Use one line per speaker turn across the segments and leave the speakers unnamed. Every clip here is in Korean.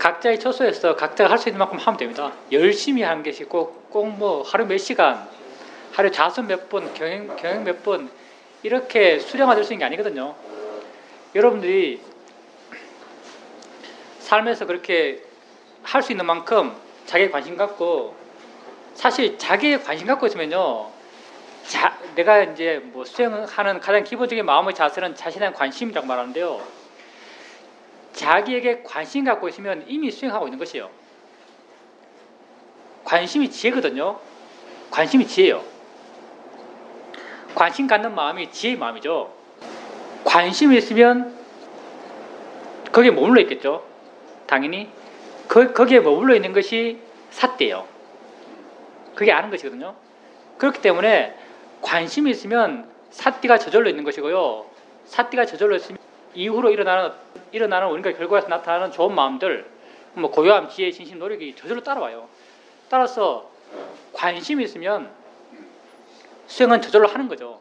각자의 처소에서 각자가 할 수 있는 만큼 하면 됩니다. 열심히 하는 것이 꼭 뭐 하루 몇 시간, 하루 좌선 몇 분, 경영 몇 분 이렇게 수령화 될 수 있는 게 아니거든요. 여러분들이 삶에서 그렇게 할 수 있는 만큼 자기에 관심 갖고, 사실 자기에 관심 갖고 있으면요, 내가 이제 뭐 수행하는 가장 기본적인 마음의 자세는 자신에 관심이라고 말하는데요, 자기에게 관심 갖고 있으면 이미 수행하고 있는 것이에요. 관심이 지혜거든요. 관심이 지혜예요. 관심 갖는 마음이 지혜의 마음이죠. 관심이 있으면 거기에 머물러 있겠죠. 당연히 거기에 머물러 있는 것이 삿대예요. 그게 아는 것이거든요. 그렇기 때문에 관심이 있으면 삿대가 저절로 있는 것이고요. 삿대가 저절로 있으면 이후로 일어나는 우리가 결과에서 나타나는 좋은 마음들, 뭐 고요함, 지혜, 진심, 노력이 저절로 따라와요. 따라서 관심이 있으면 수행은 저절로 하는 거죠.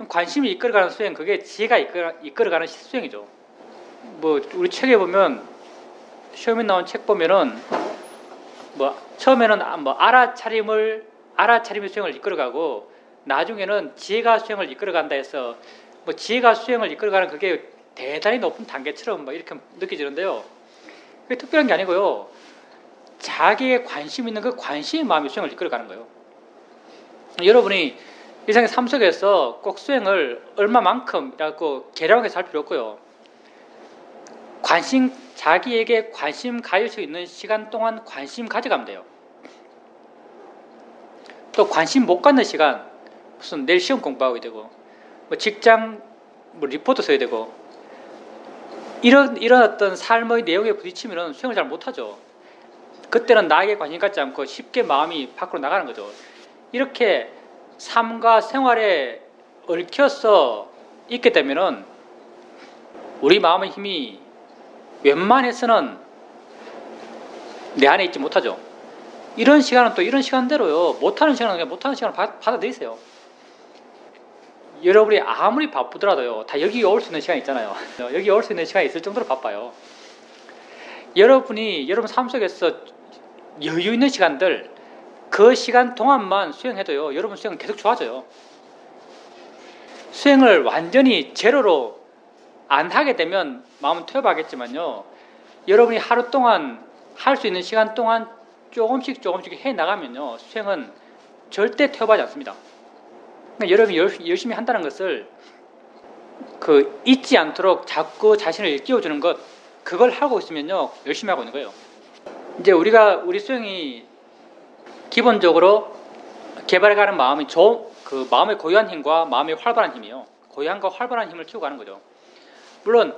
관심이 이끌어가는 수행, 그게 지혜가 이끌어가는 수행이죠. 뭐 우리 책에 보면, 시험에 나온 책 보면은 뭐 처음에는 뭐 알아차림의 수행을 이끌어가고, 나중에는 지혜가 수행을 이끌어간다 해서 뭐 지혜가 수행을 이끌어가는 그게 대단히 높은 단계처럼 막 이렇게 느껴지는데요. 그게 특별한 게 아니고요. 자기의 관심 있는 그 관심의 마음이 수행을 이끌어가는 거예요. 여러분이 일상의 삶 속에서 꼭 수행을 얼마만큼이라고 계량하게 살 필요 없고요. 자기에게 관심 가질 수 있는 시간 동안 관심 가져가면 돼요. 또 관심 못 갖는 시간, 무슨 내일 시험 공부하고 되고, 뭐 직장 뭐 리포트 써야 되고, 이런 어떤 삶의 내용에 부딪히면 수행을 잘 못하죠. 그때는 나에게 관심 갖지 않고 쉽게 마음이 밖으로 나가는 거죠. 이렇게 삶과 생활에 얽혀서 있게 되면은 우리 마음의 힘이 웬만해서는 내 안에 있지 못하죠. 이런 시간은 또 이런 시간대로요. 못하는 시간은 그냥 못하는 시간을 받아들이세요. 여러분이 아무리 바쁘더라도요, 다 여기 올 수 있는 시간이 있잖아요. 여기 올 수 있는 시간이 있을 정도로 바빠요. 여러분 삶 속에서 여유 있는 시간들, 그 시간 동안만 수행해도요, 여러분 수행은 계속 좋아져요. 수행을 완전히 제로로 안 하게 되면 마음은 퇴보하겠지만요, 여러분이 하루 동안 할 수 있는 시간 동안 조금씩 해 나가면요, 수행은 절대 퇴보하지 않습니다. 그러니까 여러분이 열심히 한다는 것을 잊지 않도록 자꾸 자신을 일깨워주는 것, 그걸 하고 있으면요, 열심히 하고 있는 거예요. 이제 우리 수행이 기본적으로 개발해가는 마음이 그 마음의 고요한 힘과 마음의 활발한 힘이에요. 고요함과 활발한 힘을 키워가는 거죠. 물론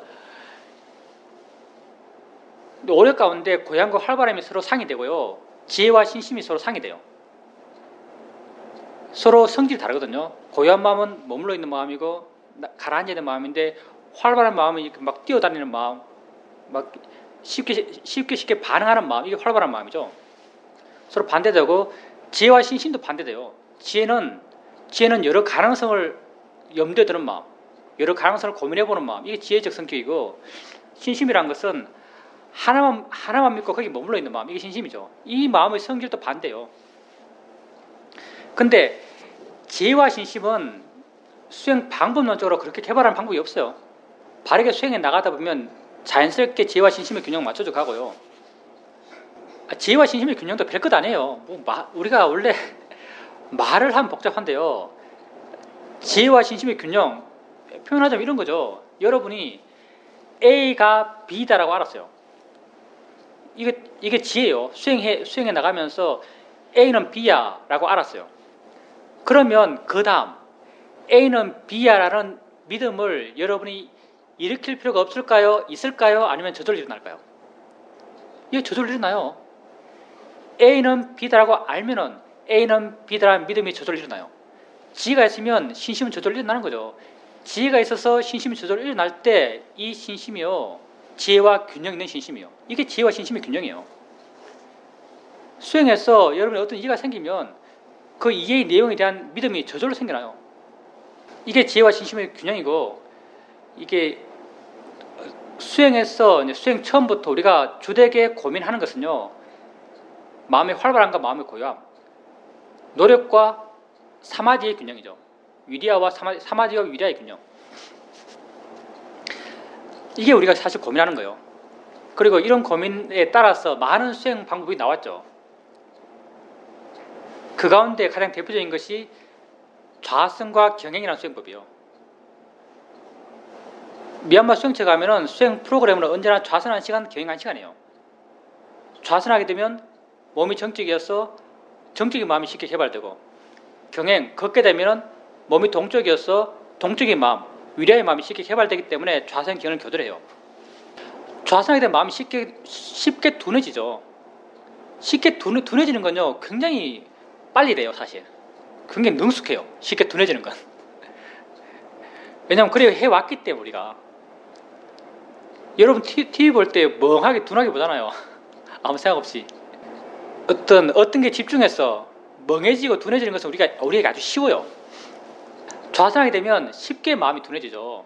오력 가운데 고요함과 활발함이 서로 상이 되고요, 지혜와 신심이 서로 상이 돼요. 서로 성질이 다르거든요. 고요한 마음은 머물러 있는 마음이고 가라앉아 있는 마음인데, 활발한 마음은 이렇게 막 뛰어다니는 마음, 막 쉽게 반응하는 마음, 이게 활발한 마음이죠. 서로 반대되고, 지혜와 신심도 반대돼요. 지혜는 여러 가능성을 염두에 두는 마음, 여러 가능성을 고민해보는 마음, 이게 지혜적 성격이고, 신심이란 것은 하나만 믿고 거기 머물러 있는 마음, 이게 신심이죠. 이 마음의 성질도 반대요. 근데 지혜와 신심은 수행 방법론적으로 그렇게 개발하는 방법이 없어요. 바르게 수행해 나가다 보면 자연스럽게 지혜와 신심의 균형을 맞춰져 가고요. 지혜와 신심의 균형도 별것 아니에요. 우리가 원래 말을 하면 복잡한데요, 지혜와 신심의 균형 표현하자면 이런 거죠. 여러분이 A가 B다라고 알았어요. 이게 지혜예요. 수행해 나가면서 A는 B야 라고 알았어요. 그러면 그 다음 A는 B야 라는 믿음을 여러분이 일으킬 필요가 없을까요? 있을까요? 아니면 저절로 일어날까요? 이게 저절로 일어나요. A는 B다라고 알면은 A는 B다라는 믿음이 저절로 일어나요. 지혜가 있으면 신심은 저절로 일어나는 거죠. 지혜가 있어서 신심이 저절로 일어날 때 이 신심이요, 지혜와 균형 있는 신심이요, 이게 지혜와 신심의 균형이에요. 수행해서 여러분이 어떤 이해가 생기면 그 이해의 내용에 대한 믿음이 저절로 생겨나요. 이게 지혜와 신심의 균형이고, 이게 수행에서 이제 수행 처음부터 우리가 주되게 고민하는 것은요, 마음의 활발함과 마음의 고요함, 노력과 사마디의 균형이죠. 위리아와 사마디와 위리아의 균형. 이게 우리가 사실 고민하는 거예요. 그리고 이런 고민에 따라서 많은 수행 방법이 나왔죠. 그 가운데 가장 대표적인 것이 좌선과 경행이라는 수행법이에요. 미얀마 수행체 가면은 수행 프로그램은 언제나 좌선 1시간, 경행 1시간이에요. 좌선하게 되면 몸이 정적이어서 정적인 마음이 쉽게 개발되고, 경행, 걷게 되면은 몸이 동적이어서 동적인 마음, 위리아의 마음이 쉽게 개발되기 때문에 좌선, 경행을 교대해요. 좌선하게 되면 마음이 쉽게 둔해지죠. 쉽게 둔해지는 건요, 굉장히 빨리 돼요, 사실. 굉장히 능숙해요. 쉽게 둔해지는 건. 왜냐하면 그래 해왔기 때문에 우리가. 여러분 TV 볼 때 멍하게 둔하게 보잖아요. 아무 생각 없이. 어떤 게 집중해서 멍해지고 둔해지는 것은 우리에게 아주 쉬워요. 좌선하게 되면 쉽게 마음이 둔해지죠.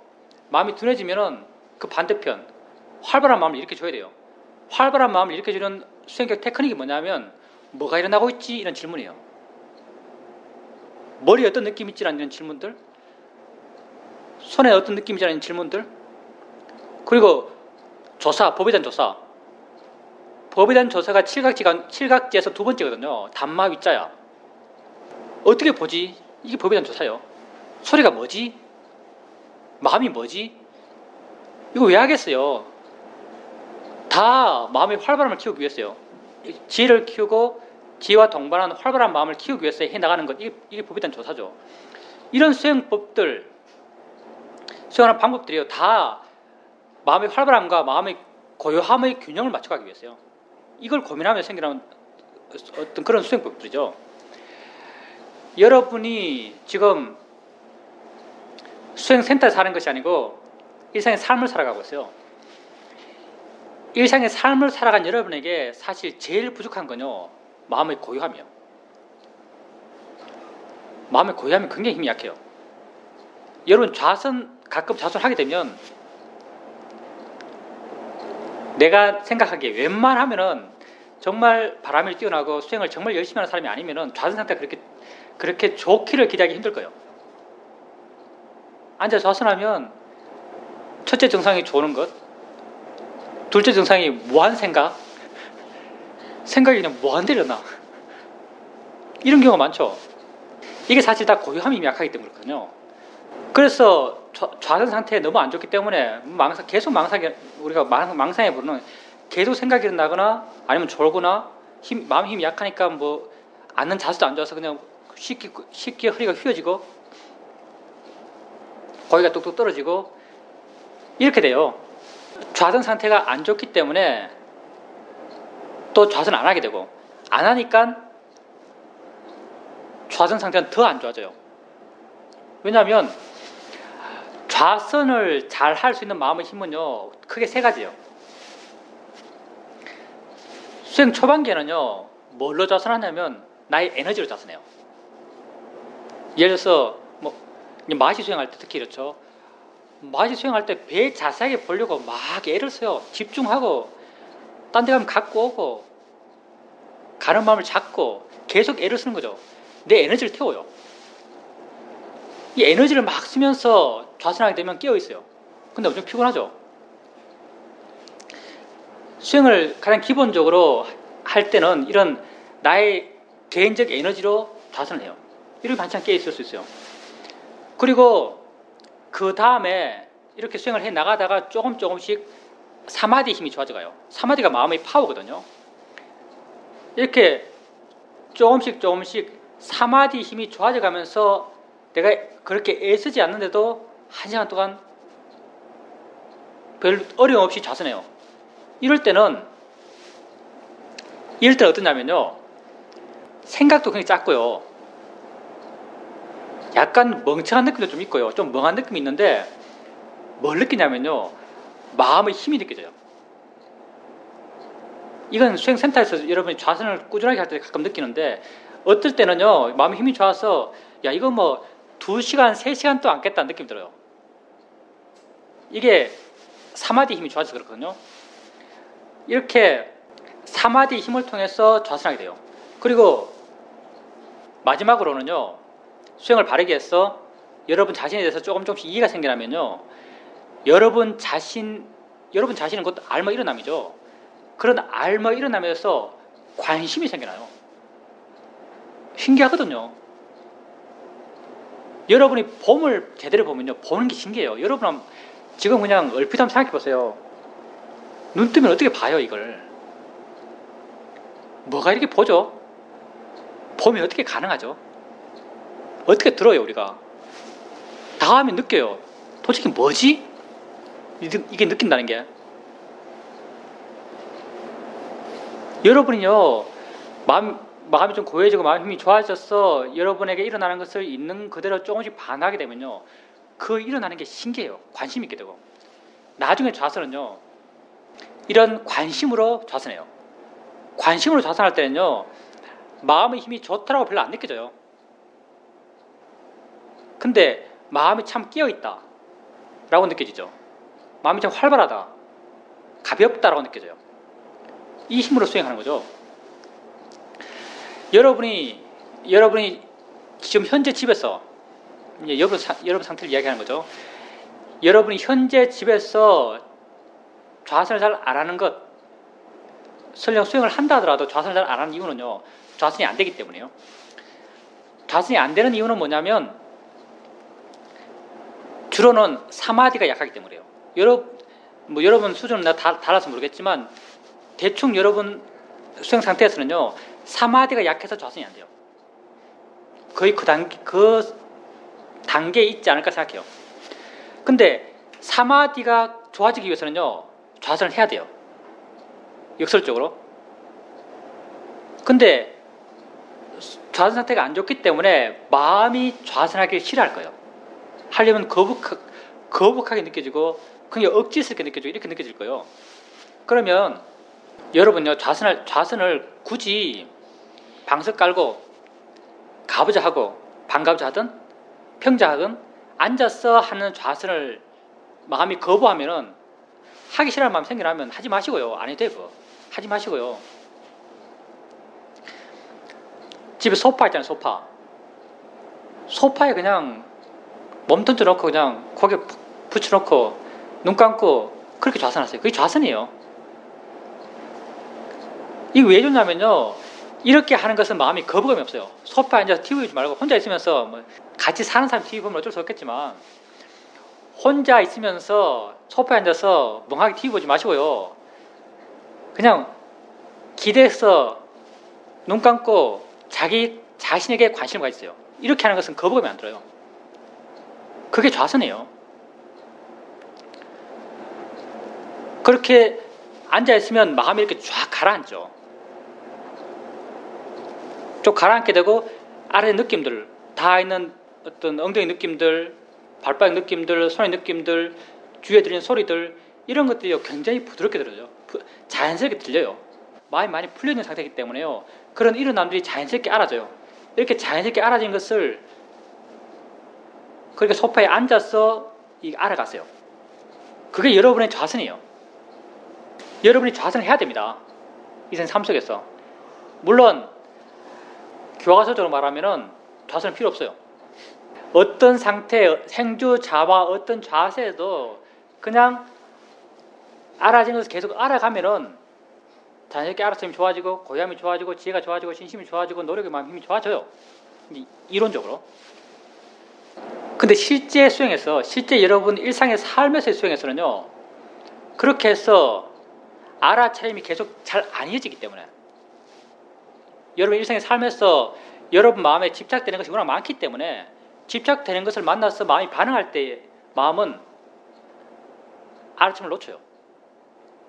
마음이 둔해지면은 그 반대편, 활발한 마음을 일으켜줘야 돼요. 활발한 마음을 일으켜주는 수행적 테크닉이 뭐냐면, 뭐가 일어나고 있지? 이런 질문이에요. 머리에 어떤 느낌이 있지라는 이런 질문들, 손에 어떤 느낌이 있지라는 질문들, 그리고 조사, 법에 대한 조사. 법에 대한 조사가 칠각지에서 두 번째거든요. 단마 위자야. 어떻게 보지? 이게 법에 대한 조사예요. 소리가 뭐지? 마음이 뭐지? 이거 왜 하겠어요? 다 마음의 활발함을 키우기 위해서요. 지혜를 키우고 지혜와 동반한 활발한 마음을 키우기 위해서 해나가는 것, 이게 법에 대한 조사죠. 이런 수행법들, 수행하는 방법들이요, 다 마음의 활발함과 마음의 고요함의 균형을 맞춰가기 위해서요. 이걸 고민하며 생기는 어떤 그런 수행법들이죠. 여러분이 지금 수행센터에 사는 것이 아니고 일상의 삶을 살아가고 있어요. 일상의 삶을 살아간 여러분에게 사실 제일 부족한 건요, 마음의 고요함이에요. 마음의 고요함이 굉장히 힘이 약해요. 여러분 가끔 좌선하게 되면 내가 생각하기에 웬만하면은 정말 바람을 뛰어나고 수행을 정말 열심히 하는 사람이 아니면은 좌선 상태가 그렇게 좋기를 기대하기 힘들 거예요. 앉아 좌선하면 첫째 증상이 좋은 것, 둘째 증상이 무한 생각이 그냥 무한대로 일어나. 이런 경우가 많죠. 이게 사실 다 고요함이 약하기 때문에 그렇거든요. 그래서 좌선 상태에 너무 안 좋기 때문에 우리가 망상에 부르는 계속 생각이 일어나거나 아니면 졸거나 마음 힘이 약하니까 뭐 앉는 자세도 안 좋아서 그냥 쉽게 허리가 휘어지고 고개가 뚝뚝 떨어지고 이렇게 돼요. 좌선 상태가 안 좋기 때문에 또 좌선 안 하게 되고, 안 하니까 좌선 상태는 더 안 좋아져요. 왜냐하면 좌선을 잘 할 수 있는 마음의 힘은요, 크게 세 가지예요. 수행 초반기에는요, 뭘로 좌선하냐면 나의 에너지로 좌선해요. 예를 들어서 마시 수행할 때 특히 그렇죠. 마시 수행할 때 배 자세하게 보려고 막 애를 써요. 집중하고 딴 데 가면 갖고 오고 가는 마음을 잡고 계속 애를 쓰는 거죠. 내 에너지를 태워요. 이 에너지를 막 쓰면서 좌선하게 되면 깨어있어요. 근데 엄청 피곤하죠. 수행을 가장 기본적으로 할 때는 이런 나의 개인적 에너지로 좌선을 해요. 이렇게 반찬 깨어있을 수 있어요. 그리고 그 다음에 이렇게 수행을 해 나가다가 조금씩 사마디 힘이 좋아져가요. 사마디가 마음의 파워거든요. 이렇게 조금씩 사마디 힘이 좋아져가면서 내가 그렇게 애쓰지 않는데도 1시간 동안 별 어려움 없이 좌선해요. 이럴 때는 어떠냐면요, 생각도 굉장히 작고요, 약간 멍청한 느낌도 좀 있고요, 좀 멍한 느낌이 있는데 뭘 느끼냐면요, 마음의 힘이 느껴져요. 이건 수행센터에서 여러분이 좌선을 꾸준하게 할 때 가끔 느끼는데, 어떨 때는요, 마음의 힘이 좋아서 야 이거 2시간, 3시간 또 앉겠다는 느낌이 들어요. 이게 사마디 힘이 좋아져서 그렇거든요. 이렇게 사마디 힘을 통해서 좌선하게 돼요. 그리고 마지막으로는요, 수행을 바르게 해서 여러분 자신에 대해서 조금씩 이해가 생기려면요, 여러분 자신은 곧 알마 일어남이죠. 그런 알마 일어남에서 관심이 생겨나요. 신기하거든요. 여러분이 봄을 제대로 보면요, 보는 게 신기해요. 여러분 지금 그냥 얼핏 한번 생각해 보세요. 눈 뜨면 어떻게 봐요, 이걸? 뭐가 이렇게 보죠? 봄이 어떻게 가능하죠? 어떻게 들어요, 우리가? 다음에 느껴요. 도대체 뭐지? 이게 느낀다는 게. 여러분이요, 마음이 좀 고요해지고 마음 힘이 좋아져서 여러분에게 일어나는 것을 있는 그대로 조금씩 반하게 되면요, 그 일어나는 게 신기해요. 관심 있게 되고. 나중에 좌선은요, 이런 관심으로 좌선해요. 관심으로 좌선할 때는요, 마음의 힘이 좋다라고 별로 안 느껴져요. 근데 마음이 참 깨어있다 라고 느껴지죠. 마음이 참 활발하다, 가볍다라고 느껴져요. 이 힘으로 수행하는 거죠. 여러분이 지금 현재 집에서, 이제 여러분 상태를 이야기하는 거죠. 여러분이 현재 집에서 좌선을 잘 안 하는 것, 설령 수행을 한다 하더라도 좌선을 잘 안 하는 이유는요, 좌선이 안 되기 때문에요. 좌선이 안 되는 이유는 뭐냐면, 주로는 사마디가 약하기 때문이에요. 여러분 수준은 달라서 모르겠지만, 대충 여러분 수행 상태에서는요, 사마디가 약해서 좌선이 안 돼요. 거의 그 단계에 있지 않을까 생각해요. 근데 사마디가 좋아지기 위해서는요, 좌선을 해야 돼요. 역설적으로. 근데 좌선 상태가 안 좋기 때문에 마음이 좌선하기 싫어할 거예요. 하려면 거북하게 느껴지고, 그냥 억지스럽게 느껴지고, 이렇게 느껴질 거예요. 그러면 여러분요, 좌선을 굳이 방석 깔고 가부좌 하고 반가부좌 하든 평좌 하든 앉아서 하는 좌선을 마음이 거부하면은, 하기 싫어하는 마음이 생겨나면 하지 마시고요. 안 해도 되고. 하지 마시고요. 집에 소파 있잖아요, 소파. 소파에 그냥 몸 던져놓고 그냥 고개 붙여놓고 눈 감고 그렇게 좌선하세요. 그게 좌선이에요. 이게 왜 좋냐면요, 이렇게 하는 것은 마음이 거부감이 없어요. 소파에 앉아서 TV 보지 말고 혼자 있으면서, 뭐 같이 사는 사람 TV 보면 어쩔 수 없겠지만, 혼자 있으면서 소파에 앉아서 멍하게 TV 보지 마시고요, 그냥 기대서 눈 감고 자기 자신에게 관심을 가지세요. 이렇게 하는 것은 거부감이 안 들어요. 그게 좌선이에요. 그렇게 앉아있으면 마음이 이렇게 쫙 가라앉죠. 좀 가라앉게 되고, 아래 느낌들, 다 있는 어떤 엉덩이 느낌들, 발바닥 느낌들, 손의 느낌들, 주위에 들리는 소리들, 이런 것들이 굉장히 부드럽게 들려요. 자연스럽게 들려요. 마음이 많이 풀려있는 상태이기 때문에요, 그런 일어남들이 자연스럽게 알아져요. 이렇게 자연스럽게 알아진 것을 그렇게 소파에 앉아서 알아가세요. 그게 여러분의 좌선이에요. 여러분이 좌선을 해야 됩니다. 이생 삶 속에서. 물론 교과서적으로 말하면은 좌선은 필요 없어요. 어떤 상태, 생주자와 어떤 자세에도 그냥 알아진 것을 계속 알아가면은 자연스럽게 알아서 힘이 좋아지고, 고요함이 좋아지고, 지혜가 좋아지고, 신심이 좋아지고, 노력의 마음 힘이 좋아져요. 이론적으로. 근데 실제 수행에서, 실제 여러분 일상의 삶에서의 수행에서는요, 그렇게 해서 알아차림이 계속 잘 안 이어지기 때문에, 여러분 일상의 삶에서 여러분 마음에 집착되는 것이 워낙 많기 때문에, 집착되는 것을 만나서 마음이 반응할 때 마음은 알아차림을 놓쳐요.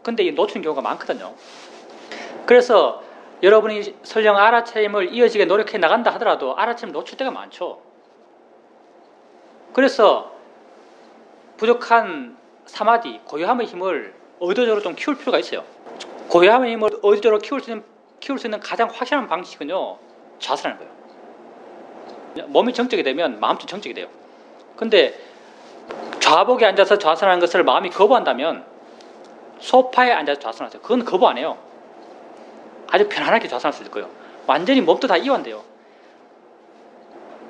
근데 이 놓치는 경우가 많거든요. 그래서 여러분이 설령 알아차림을 이어지게 노력해 나간다 하더라도 알아차림을 놓칠 때가 많죠. 그래서 부족한 사마디, 고요함의 힘을 의도적으로 좀 키울 필요가 있어요. 고요함의 힘을 의도적으로 키울 수 있는 가장 확실한 방식은요, 좌선하는 거예요. 몸이 정적이 되면 마음도 정적이 돼요. 근데 좌복에 앉아서 좌선하는 것을 마음이 거부한다면, 소파에 앉아서 좌선하세요. 그건 거부 안 해요. 아주 편안하게 좌선할 수 있을 거예요. 완전히 몸도 다 이완돼요.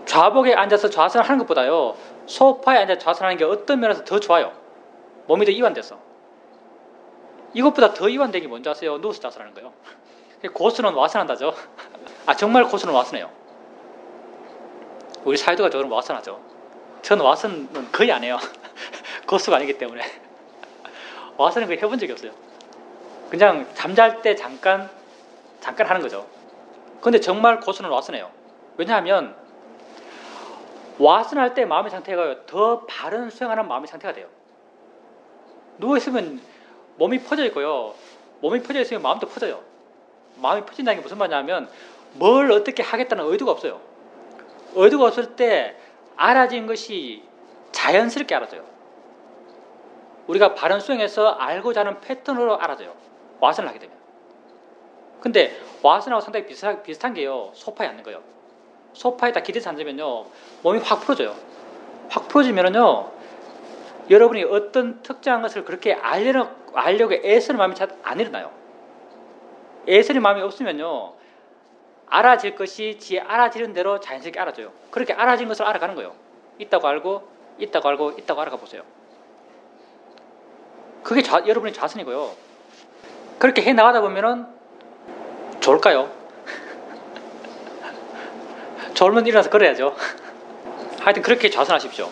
좌복에 앉아서 좌선을 하는 것보다요, 소파에 앉아서 좌선하는 게 어떤 면에서 더 좋아요. 몸이 더 이완돼서. 이것보다 더 이완된 게 뭔지 아세요? 누워서 좌선하는 거예요. 고수는 와선한다죠. 아, 정말 고수는 와선해요. 우리 사회도가 저는 와선하죠. 저는 와선은 거의 안 해요. 고수가 아니기 때문에. 와선은 거의 해본 적이 없어요. 그냥 잠잘 때 잠깐 하는 거죠. 근데 정말 고수는 와선해요. 왜냐하면 와선할 때 마음의 상태가 더 바른 수행하는 마음의 상태가 돼요. 누워있으면 몸이 퍼져 있고요. 몸이 퍼져 있으면 마음도 퍼져요. 마음이 퍼진다는 게 무슨 말이냐면 뭘 어떻게 하겠다는 의도가 없어요. 의도가 없을 때 알아진 것이 자연스럽게 알아져요. 우리가 바른 수행에서 알고자 하는 패턴으로 알아져요. 와선을 하게 되면. 근데 와선하고 상당히 비슷한 게요. 소파에 앉는 거예요. 소파에다 기대서 앉으면요. 몸이 확 풀어져요. 확 풀어지면요. 여러분이 어떤 특정한 것을 그렇게 알려고 애쓰는 마음이 잘 안 일어나요. 애쓰는 마음이 없으면요. 알아질 것이 지 알아지는 대로 자연스럽게 알아져요. 그렇게 알아진 것을 알아가는 거예요. 있다고 알고, 있다고 알고, 있다고 알아가 보세요. 그게 여러분의 좌선이고요. 그렇게 해 나가다 보면은 좋을까요? 졸면 일어나서 걸어야죠. 하여튼 그렇게 좌선하십시오.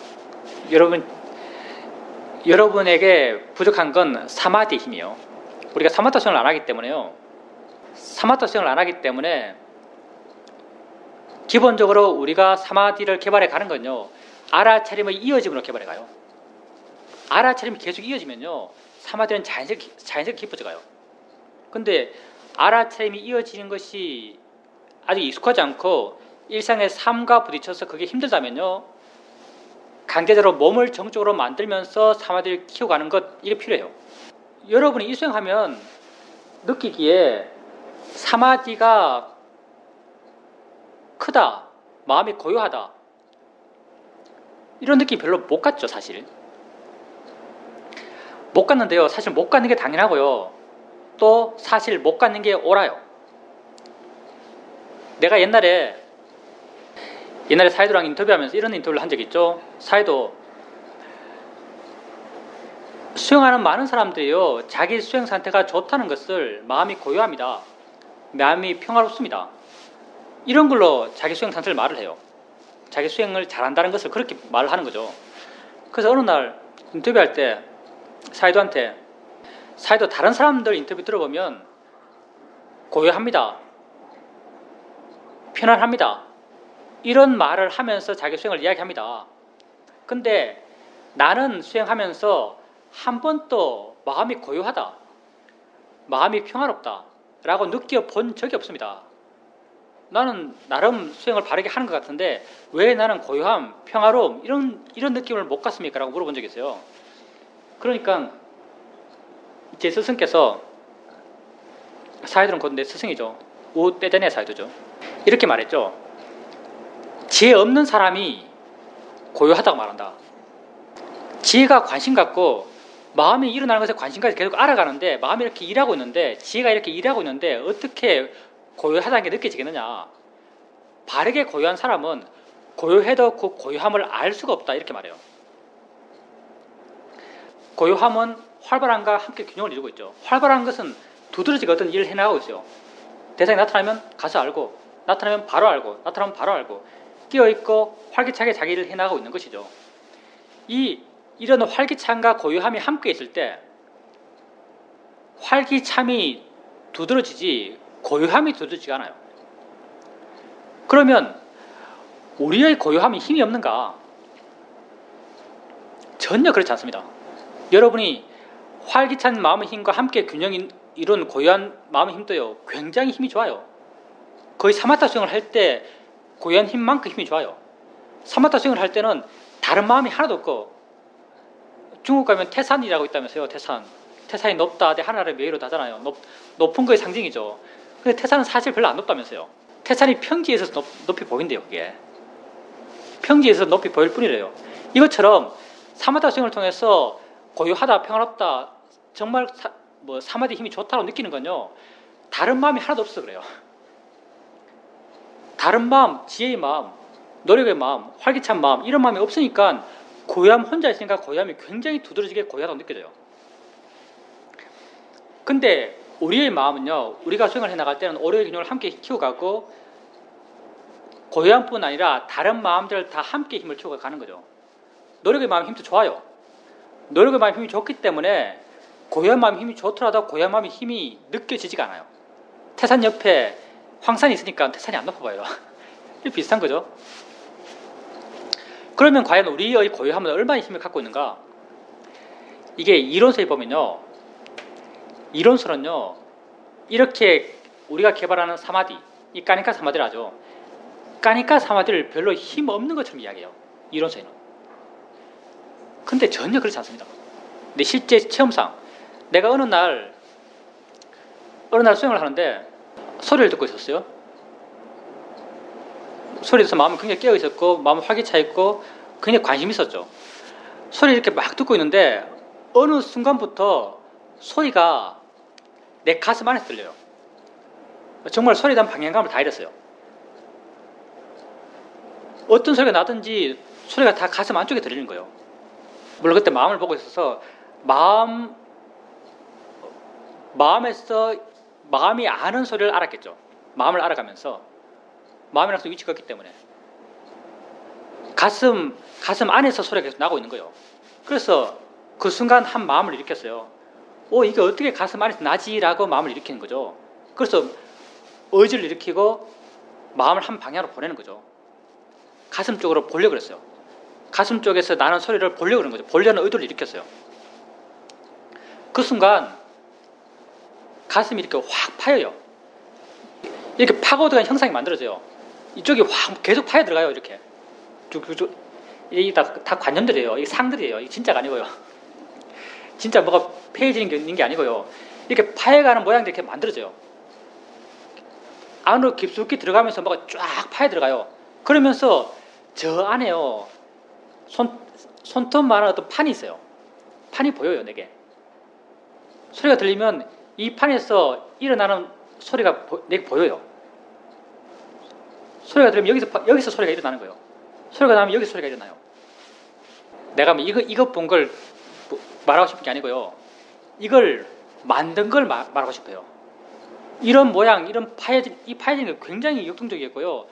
여러분에게 부족한 건 사마디의 힘이에요. 우리가 사마타 수행을 안 하기 때문에요. 사마타 수행을 안 하기 때문에 기본적으로 우리가 사마디를 개발해 가는 건요. 알아차림의 이어짐으로 개발해 가요. 알아차림이 계속 이어지면요. 사마디는 자연스럽게 깊어져 가요. 근데 알아차림이 이어지는 것이 아주 익숙하지 않고 일상의 삶과 부딪혀서 그게 힘들다면요. 강제적으로 몸을 정적으로 만들면서 사마디를 키워가는 것, 이게 필요해요. 여러분이 이 수행하면 느끼기에 사마디가 크다, 마음이 고요하다, 이런 느낌이 별로 못 갖죠, 사실. 못 갖는데요. 사실 못 갖는 게 당연하고요. 또 사실 못 갖는 게 옳아요. 내가 옛날에 사이도랑 인터뷰하면서 이런 인터뷰를 한 적이 있죠. 사이도 수행하는 많은 사람들이요. 자기 수행 상태가 좋다는 것을 마음이 고요합니다. 마음이 평화롭습니다. 이런 걸로 자기 수행 상태를 말을 해요. 자기 수행을 잘한다는 것을 그렇게 말을 하는 거죠. 그래서 어느 날 인터뷰할 때 사이도한테 사이도 다른 사람들 인터뷰 들어보면 고요합니다. 편안합니다. 이런 말을 하면서 자기 수행을 이야기합니다. 근데 나는 수행하면서 한 번도 마음이 고요하다, 마음이 평화롭다 라고 느껴본 적이 없습니다. 나는 나름 수행을 바르게 하는 것 같은데 왜 나는 고요함, 평화로움 이런 느낌을 못 갖습니까? 라고 물어본 적이 있어요. 그러니까 제 스승께서, 사이도는 곧 내 스승이죠. 우떼전의 사이도죠. 이렇게 말했죠. 지혜 없는 사람이 고요하다고 말한다. 지혜가 관심 갖고 마음이 일어나는 것에 관심까지 계속 알아가는데 마음이 이렇게 일하고 있는데, 지혜가 이렇게 일하고 있는데 어떻게 고요하다는 게 느껴지겠느냐. 바르게 고요한 사람은 고요해도 그 고요함을 알 수가 없다, 이렇게 말해요. 고요함은 활발함과 함께 균형을 이루고 있죠. 활발한 것은 두드러지게 어떤 일을 해나가고 있어요. 대상이 나타나면 가서 알고, 나타나면 바로 알고, 나타나면 바로 알고, 끼어있고 활기차게 자기 일을 해나가고 있는 것이죠. 이런 활기참과 고요함이 함께 있을 때 활기참이 두드러지지 고요함이 두드러지지 않아요. 그러면 우리의 고요함이 힘이 없는가? 전혀 그렇지 않습니다. 여러분이 활기찬 마음의 힘과 함께 균형이 이룬 고요한 마음의 힘도요, 굉장히 힘이 좋아요. 거의 사마타 수행을 할 때 고요한 힘만큼 힘이 좋아요. 사마타 수행을 할 때는 다른 마음이 하나도 없고, 중국 가면 태산이라고 있다면서요. 태산이 높다, 하늘아래 매이로다 하잖아요. 높은 거의 상징이죠. 근데 태산은 사실 별로 안 높다면서요. 태산이 평지에서 높이 보인대요. 그게 평지에서 높이 보일 뿐이래요. 이것처럼 사마타 수행을 통해서 고요하다, 평화롭다, 정말 뭐 사마디 힘이 좋다고 느끼는 건요, 다른 마음이 하나도 없어서 그래요. 다른 마음, 지혜의 마음, 노력의 마음, 활기찬 마음, 이런 마음이 없으니까 고요함, 혼자 있으니까 고요함이 굉장히 두드러지게 고요하다고 느껴져요. 근데 우리의 마음은요, 우리가 수행을 해나갈 때는 오력의 균형을 함께 키워가고 고요함뿐 아니라 다른 마음들 다 함께 힘을 키워가는 거죠. 노력의 마음 힘도 좋아요. 노력의 마음 힘이 좋기 때문에 고요한 마음 힘이 좋더라도 고요한 마음의 힘이 느껴지지가 않아요. 태산 옆에 황산이 있으니까 태산이 안 높아 보여요. 비슷한 거죠. 그러면 과연 우리의 고요함은 얼마나 힘을 갖고 있는가? 이게 이론서에 보면요, 이론서는요, 이렇게 우리가 개발하는 사마디, 이 까니까 사마디를 하죠. 까니까 사마디를 별로 힘 없는 것처럼 이야기해요. 이론서에는. 근데 전혀 그렇지 않습니다. 근데 실제 체험상 내가 어느 날 수행을 하는데 소리를 듣고 있었어요. 소리에 대해서 마음이 굉장히 깨어 있었고 마음이 활기차 있고 굉장히 관심이 있었죠. 소리 이렇게 막 듣고 있는데 어느 순간부터 소리가 내 가슴 안에서 들려요. 정말 소리에 대한 방향감을 다 잃었어요. 어떤 소리가 나든지 소리가 다 가슴 안쪽에 들리는 거예요. 물론 그때 마음을 보고 있어서 마음에서 마음이 아는 소리를 알았겠죠. 마음을 알아가면서 마음이랑 위치가 있기 때문에 가슴 안에서 소리가 계속 나고 있는 거예요. 그래서 그 순간 한 마음을 일으켰어요. 이게 어떻게 가슴 안에서 나지라고 마음을 일으키는 거죠. 그래서 의지를 일으키고 마음을 한 방향으로 보내는 거죠. 가슴 쪽으로 보려고 그랬어요. 가슴 쪽에서 나는 소리를 보려고 그런 거죠. 보려는 의도를 일으켰어요. 그 순간 가슴이 이렇게 확 파여요. 이렇게 파고들어간 형상이 만들어져요. 이쪽이 확 계속 파여 들어가요. 이렇게 쭉쭉쭉. 이게 다 관념들이에요. 이게 상들이에요. 이게 진짜가 아니고요. 진짜 뭐가 패해지는 게 아니고요. 이렇게 파여가는 모양들이 이렇게 만들어져요. 안으로 깊숙이 들어가면서 뭐가 쫙 파여 들어가요. 그러면서 저 안에요, 손톱만한 어떤 판이 있어요. 판이 보여요. 내게 소리가 들리면 이 판에서 일어나는 소리가 내게 보여요. 소리가 들리면 여기서 소리가 일어나는 거예요. 소리가 나면 여기서 소리가 일어나요. 내가 이것 본 걸 말하고 싶은 게 아니고요. 이걸 만든 걸 말하고 싶어요. 이런 모양, 이런 파여진 게 굉장히 역동적이었고요.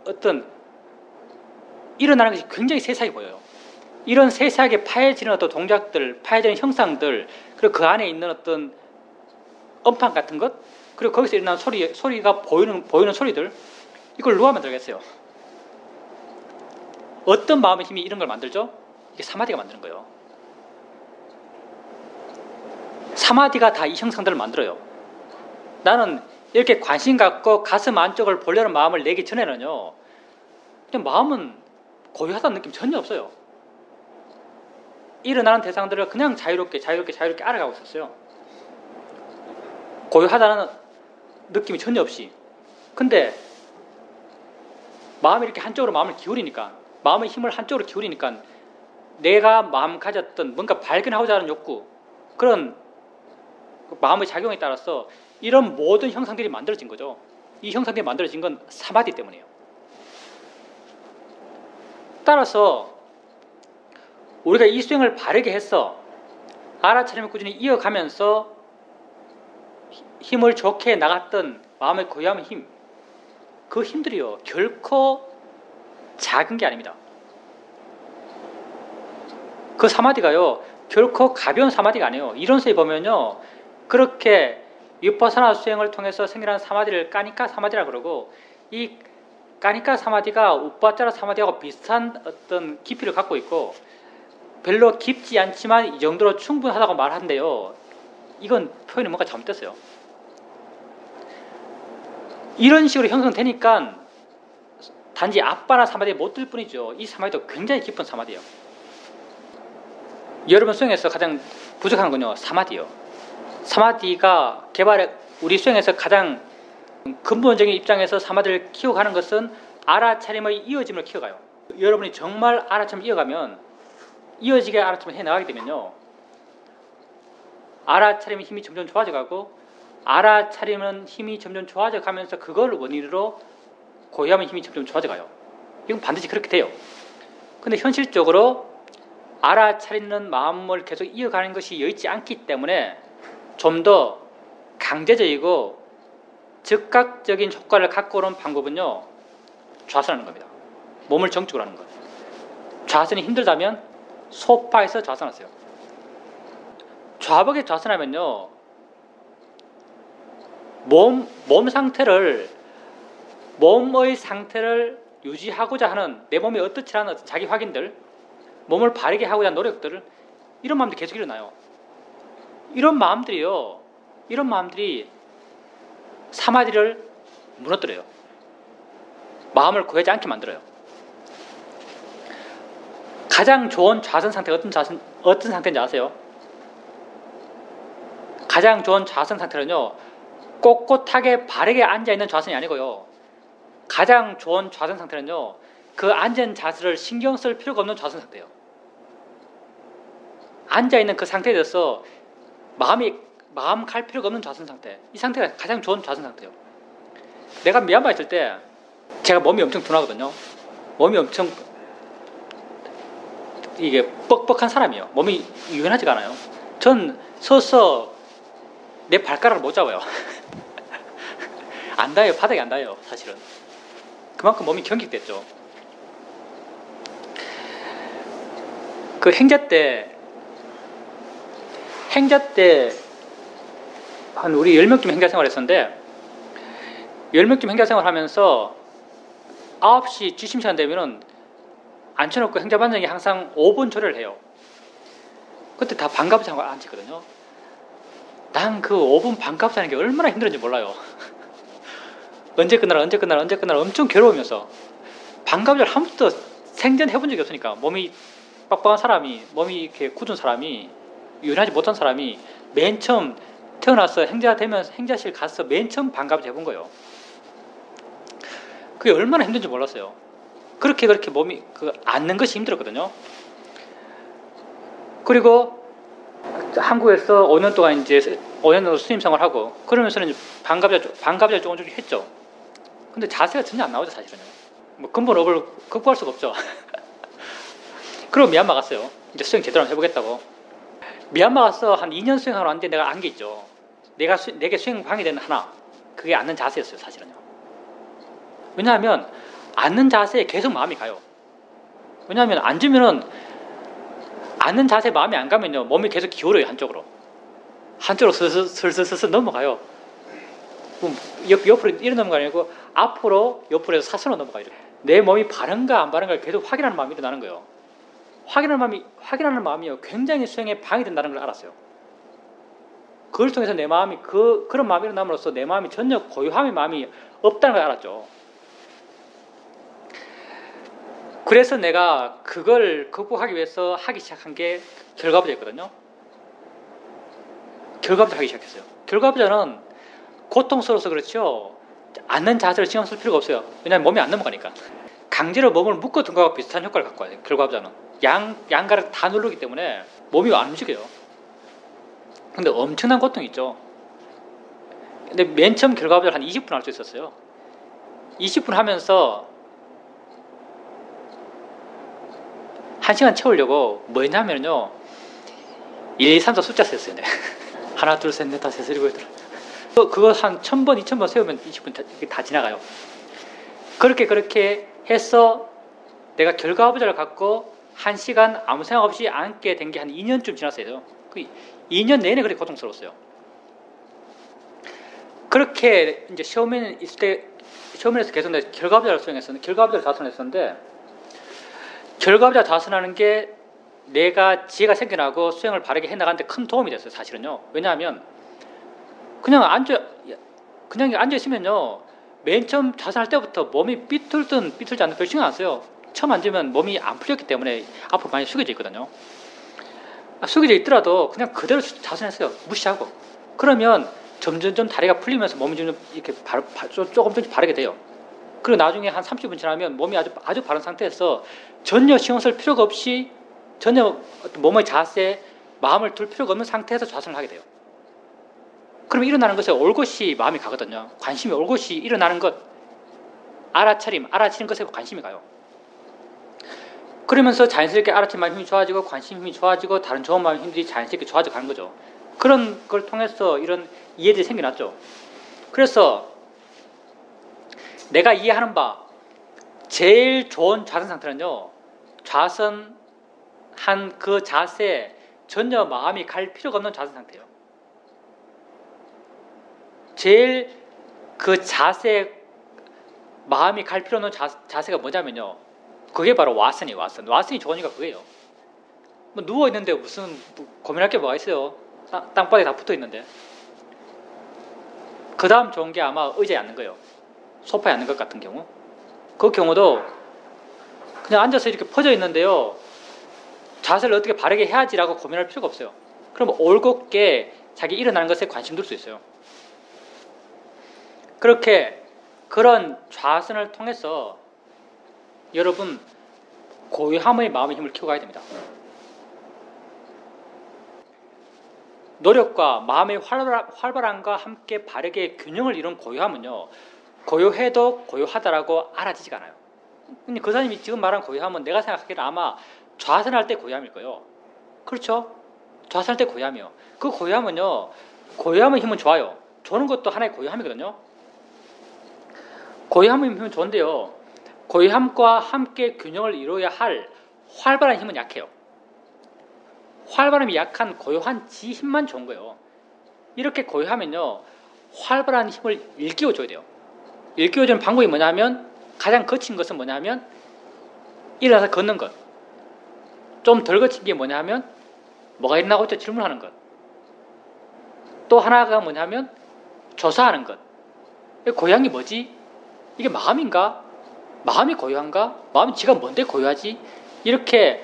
어떤 일어나는 것이 굉장히 세세하게 보여요. 이런 세세하게 파여지는 어떤 동작들, 파여지는 형상들, 그리고 그 안에 있는 어떤 음판 같은 것, 그리고 거기서 일어나는 소리가 보이는 소리들, 이걸 누가 만들겠어요? 어떤 마음의 힘이 이런 걸 만들죠? 이게 사마디가 만드는 거예요. 사마디가 다 이 형상들을 만들어요. 나는 이렇게 관심 갖고 가슴 안쪽을 보려는 마음을 내기 전에는요, 그냥 마음은 고요하다는 느낌 전혀 없어요. 일어나는 대상들을 그냥 자유롭게 알아가고 있었어요. 고요하다는 느낌이 전혀 없이. 근데 마음이 이렇게 한쪽으로 마음을 기울이니까, 마음의 힘을 한쪽으로 기울이니까 내가 마음 가졌던 뭔가 발견하고자 하는 욕구, 그런 마음의 작용에 따라서 이런 모든 형상들이 만들어진 거죠. 이 형상들이 만들어진 건 사마디 때문이에요. 따라서 우리가 이 수행을 바르게 해서 알아차림을 꾸준히 이어가면서 힘을 좋게 나갔던 마음의 고요함의 힘, 그 힘들이요, 결코 작은 게 아닙니다. 그 사마디가요, 결코 가벼운 사마디가 아니에요. 이론서에 보면요, 그렇게 위파사나 수행을 통해서 생겨난 사마디를 까니까 사마디라 그러고, 이 까니까 사마디가 우빠짜라 사마디하고 비슷한 어떤 깊이를 갖고 있고, 별로 깊지 않지만 이 정도로 충분하다고 말한대요. 이건 표현이 뭔가 잘못됐어요. 이런 식으로 형성되니까 단지 아빠나 사마디에 못 들 뿐이죠. 이 사마디도 굉장히 깊은 사마디예요. 여러분 수행에서 가장 부족한 건요, 사마디요. 사마디가 우리 수행에서 가장 근본적인 입장에서 사마디를 키워가는 것은 알아차림의 이어짐을 키워가요. 여러분이 정말 알아차림을 이어가면, 이어지게 알아차림을 해나가게 되면요, 알아차리면 힘이 점점 좋아져 가고 알아차리면 힘이 점점 좋아져 가면서 그걸 원인으로 고요하면 힘이 점점 좋아져 가요. 이건 반드시 그렇게 돼요. 근데 현실적으로 알아차리는 마음을 계속 이어가는 것이 여의치 않기 때문에 좀 더 강제적이고 즉각적인 효과를 갖고 오는 방법은요, 좌선하는 겁니다. 몸을 정적으로 하는 거예요. 좌선이 힘들다면 소파에서 좌선하세요. 좌벽에 좌선하면요, 몸의 상태를 유지하고자 하는 내 몸이 어떻지라는 자기 확인들, 몸을 바르게 하고자 하는 노력들을, 이런 마음들이 계속 일어나요. 이런 마음들이 사마디를 무너뜨려요. 마음을 고하지 않게 만들어요. 가장 좋은 좌선 상태가 어떤 상태인지 아세요? 가장 좋은 좌선 상태는요, 꼿꼿하게 바르게 앉아있는 좌선이 아니고요, 가장 좋은 좌선 상태는요, 그 앉은 자세를 신경 쓸 필요가 없는 좌선 상태예요. 앉아있는 그 상태에 대해서 마음 갈 필요가 없는 좌선 상태. 이 상태가 가장 좋은 좌선 상태예요. 내가 미얀마에 있을 때 제가 몸이 엄청 둔하거든요. 몸이 엄청 이게 뻑뻑한 사람이에요. 몸이 유연하지가 않아요. 전 서서 내 발가락을 못 잡아요. 안 닿아요. 바닥에 안 닿아요. 사실은. 그만큼 몸이 경직됐죠. 그 행자 때 한 우리 10명쯤 행자 생활했었는데, 10명쯤 행자 생활하면서 9시 취침시간 되면은 앉혀놓고 행자반장이 항상 5분 조례를 해요. 그때 다 반갑지 않고 앉히거든요. 난 그 5분 반갑지 않은 게 얼마나 힘들었는지 몰라요. 언제 끝나라 엄청 괴로우면서, 반갑을 한 번도 생전 해본 적이 없으니까, 몸이 빡빡한 사람이, 몸이 이렇게 굳은 사람이, 유연하지 못한 사람이 맨 처음 태어나서 행자실 가서 맨 처음 반갑을 해본 거예요. 그게 얼마나 힘든지 몰랐어요. 그렇게 몸이 앉는 것이 힘들었거든요. 그리고 한국에서 5년 동안 이제 5년 정도 스님 생활하고, 그러면서는 반갑자 조금씩 했죠. 근데 자세가 전혀 안 나오죠, 사실은요. 뭐 근본업을 극복할 수가 없죠. 그리고 미얀마 갔어요. 이제 수행 제대로 한번 해보겠다고. 미얀마 가서 한 2년 수행하러 왔는데 내가 안 게 있죠. 내게 수행 방해되는 하나. 그게 앉는 자세였어요, 사실은요. 왜냐하면 앉는 자세에 계속 마음이 가요. 왜냐하면 앉으면은 앉는 자세에 마음이 안 가면요, 몸이 계속 기울어요. 한쪽으로 슬슬 넘어가요. 옆으로 이런 넘어가는 게 아니고 앞으로 옆으로 해서 사선으로 넘어가요. 내 몸이 바른가 안 바른가를 계속 확인하는 마음이 일어나는 거예요. 확인하는 마음이요, 굉장히 수행에 방해된다는 걸 알았어요. 그걸 통해서 내 마음이 그런 마음이 일어남으로써 내 마음이 전혀 고요함의 마음이 없다는 걸 알았죠. 그래서 내가 그걸 극복하기 위해서 하기 시작한 게 결과부자였거든요. 결과부자 하기 시작했어요. 결과부자는 고통스러워서 그렇죠, 앉는 자세를 신경 쓸 필요가 없어요. 왜냐하면 몸이 안 넘어가니까. 강제로 몸을 묶어둔 것과 비슷한 효과를 갖고 와요. 결과부자는 양가를 다 누르기 때문에 몸이 안 움직여요. 근데 엄청난 고통이 있죠. 근데 맨 처음 결과부자를 한 20분 할 수 있었어요. 20분 하면서 1시간 채우려고 뭐냐면요, 1, 2, 3, 4 숫자 셌어요. 네. 하나, 둘, 셋, 넷, 다섯, 여섯, 일곱, 여덟. 그거 한 1000번, 2000번 세우면 20분 다 지나가요. 그렇게 해서 내가 결과부자를 갖고 1시간 아무 생각 없이 앉게 된 게 한 2년쯤 지났어요. 그 2년 내내 그렇게 고통스러웠어요. 그렇게 이제 시험에는 있을 때, 시험에서 계속 내가 결과부자를 수행했었는데, 결과부자를 자선했었는데, 결과부자 자선하는 게 내가 지혜가 생겨나고 수행을 바르게 해나가는데 큰 도움이 됐어요, 사실은요. 왜냐하면 그냥 앉아 있으면요, 맨 처음 자선할 때부터 몸이 삐뚤든 삐뚤지 않든 별 신경 안 써요. 처음 앉으면 몸이 안 풀렸기 때문에 앞으로 많이 숙여져 있거든요. 숙여져 있더라도 그냥 그대로 자선했어요. 무시하고. 그러면 점점 다리가 풀리면서 몸이 좀 이렇게 조금씩 바르게 돼요. 그리고 나중에 한 30분 지나면 몸이 아주 바른 상태에서 전혀 신경 쓸 필요가 없이, 전혀 몸의 자세, 마음을 둘 필요가 없는 상태에서 좌선을 하게 돼요. 그럼 일어나는 것에 올곧이 마음이 가거든요. 관심이 올곧이 일어나는 것, 알아차리는 것에 관심이 가요. 그러면서 자연스럽게 알아차린 마음 힘이 좋아지고 관심 힘이 좋아지고 다른 좋은 마음 힘들이 자연스럽게 좋아져 가는 거죠. 그런 걸 통해서 이런 이해들이 생겨났죠. 그래서 내가 이해하는 바 제일 좋은 좌선 상태는요, 좌선한 그 자세에 전혀 마음이 갈 필요가 없는 좌선 상태예요. 제일 그 자세에 마음이 갈 필요 없는 자세가 뭐냐면요, 그게 바로 와선이에요. 와선이 좋으니까 그거예요. 뭐 누워있는데 무슨 고민할 게 뭐가 있어요. 땅바닥에 다 붙어있는데. 그 다음 좋은 게 아마 의자에 앉는 거예요. 소파에 앉는 것 같은 경우. 그 경우도 그냥 앉아서 이렇게 퍼져 있는데요, 자세를 어떻게 바르게 해야지라고 고민할 필요가 없어요. 그럼 올곧게 자기 일어나는 것에 관심 둘 수 있어요. 그렇게 그런 좌선을 통해서 여러분 고요함의 마음의 힘을 키워가야 됩니다. 노력과 마음의 활발함과 함께 바르게 균형을 이룬 고요함은요, 고요해도 고요하다라고 알아지지가 않아요. 근데 그 사람이 지금 말한 고요함은 내가 생각하기에는 아마 좌선할 때 고요함일 거예요. 그렇죠? 좌선할 때 고요함이요. 그 고요함은요, 고요함의 힘은 좋아요. 좋은 것도 하나의 고요함이거든요. 고요함의 힘은 좋은데요, 고요함과 함께 균형을 이루어야 할 활발한 힘은 약해요. 활발함이 약한 고요한 지 힘만 좋은 거예요. 이렇게 고요하면요, 활발한 힘을 일깨워줘야 돼요. 일깨워주는 방법이 뭐냐면, 가장 거친 것은 뭐냐면 일어나서 걷는 것. 좀 덜 거친 게 뭐냐면 뭐가 일어나고 있죠? 질문하는 것. 또 하나가 뭐냐면 조사하는 것. 고요한 게 뭐지? 이게 마음인가? 마음이 고요한가? 마음이 지가 뭔데 고요하지? 이렇게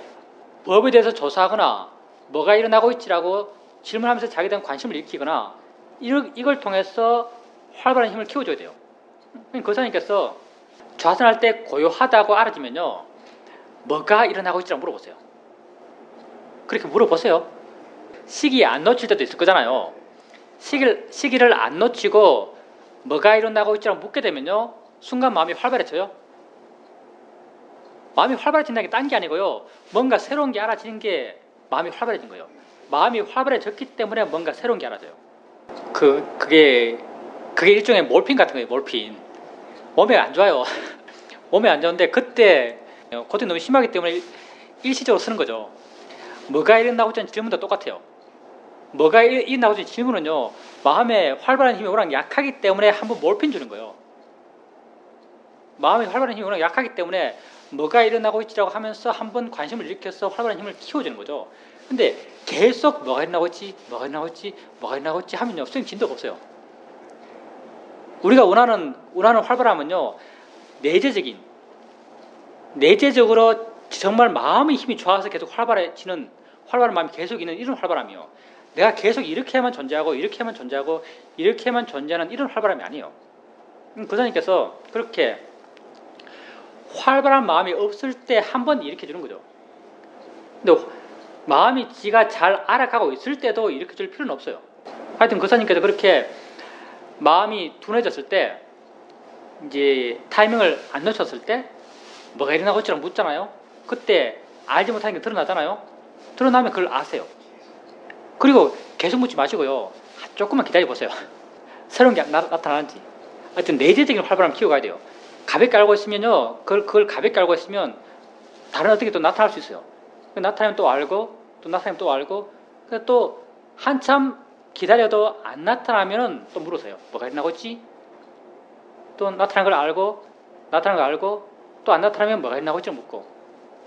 법에 대해서 조사하거나 뭐가 일어나고 있지라고 질문하면서 자기에 대한 관심을 일으키거나 이걸 통해서 활발한 힘을 키워줘야 돼요. 거사님께서 좌선할 때 고요하다고 알아지면요, 뭐가 일어나고 있지라고 물어보세요. 그렇게 물어보세요. 시기 안 놓칠 때도 있을 거잖아요. 시기를 안 놓치고 뭐가 일어나고 있지라고 묻게 되면요, 순간 마음이 활발해져요. 마음이 활발해진다는 게 딴 게 아니고요, 뭔가 새로운 게 알아지는 게 마음이 활발해진 거예요. 마음이 활발해졌기 때문에 뭔가 새로운 게 알아져요. 그게 일종의 몰핀 같은 거예요. 몰핀. 몸에 안 좋아요. 몸에 안 좋은데 그때 고통이 너무 심하기 때문에 일시적으로 쓰는 거죠. 뭐가 일어나고 있는 질문도 똑같아요. 뭐가 일어나고 있는 질문은요, 마음에 활발한 힘이 워낙 약하기 때문에 한번 몰핀 주는 거예요. 마음에 활발한 힘이 워낙 약하기 때문에 뭐가 일어나고 있지라고 하면서 한번 관심을 일으켜서 활발한 힘을 키워주는 거죠. 근데 계속 뭐가 일어나고 있지 하면요, 수행 진도가 없어요. 우리가 원하는 활발함은요, 내재적으로 정말 마음의 힘이 좋아서 계속 활발한 마음이 계속 있는 이런 활발함이요. 내가 계속 이렇게만 존재하고 이렇게만 존재하는 이런 활발함이 아니에요. 고사님께서 그렇게 활발한 마음이 없을 때 한번 일으켜주는 거죠. 근데 마음이 지가 잘 알아가고 있을 때도 일으켜줄 필요는 없어요. 하여튼 고사님께서 그렇게 마음이 둔해졌을 때, 이제 타이밍을 안 놓쳤을 때 뭐가 일어나고 있지라고 묻잖아요. 그때 알지 못하는 게 드러나잖아요. 드러나면 그걸 아세요. 그리고 계속 묻지 마시고요, 조금만 기다려보세요. 새로운 게 나타나는지. 하여튼 내재적인 활발함을 키워가야 돼요. 가볍게 알고 있으면요, 그걸 가볍게 알고 있으면 다른 어떻게 또 나타날 수 있어요. 나타나면 또 알고, 또 나타나면 또 알고, 또 한참 기다려도 안 나타나면 또 물으세요. 뭐가 일어나고 있지? 또 나타난 걸 알고, 또 안 나타나면 뭐가 일어나고 있지 묻고,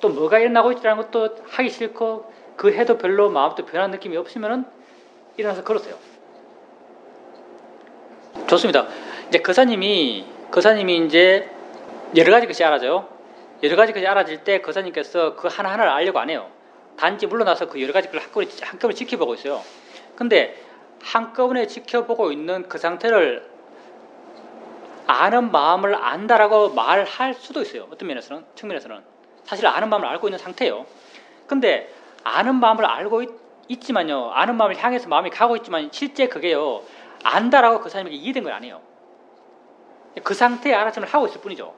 또 뭐가 일어나고 있지라는 것도 하기 싫고 그 해도 별로 마음도 변한 느낌이 없으면은 일어나서 걸으세요. 좋습니다. 이제 거사님이 이제 여러 가지 것이 알아져요. 여러 가지 것이 알아질 때 거사님께서 그 하나하나를 알려고 안 해요. 단지 물러나서 그 여러 가지 걸 한꺼번에 지켜보고 있어요. 근데 한꺼번에 지켜보고 있는 그 상태를 아는 마음을 안다라고 말할 수도 있어요. 어떤 측면에서는 사실 아는 마음을 알고 있는 상태예요. 근데 아는 마음을 알고 있지만요. 아는 마음을 향해서 마음이 가고 있지만 실제 그게요. 안다라고 그 사람에게 이해된 건 아니에요. 그 상태의 알아침을 하고 있을 뿐이죠.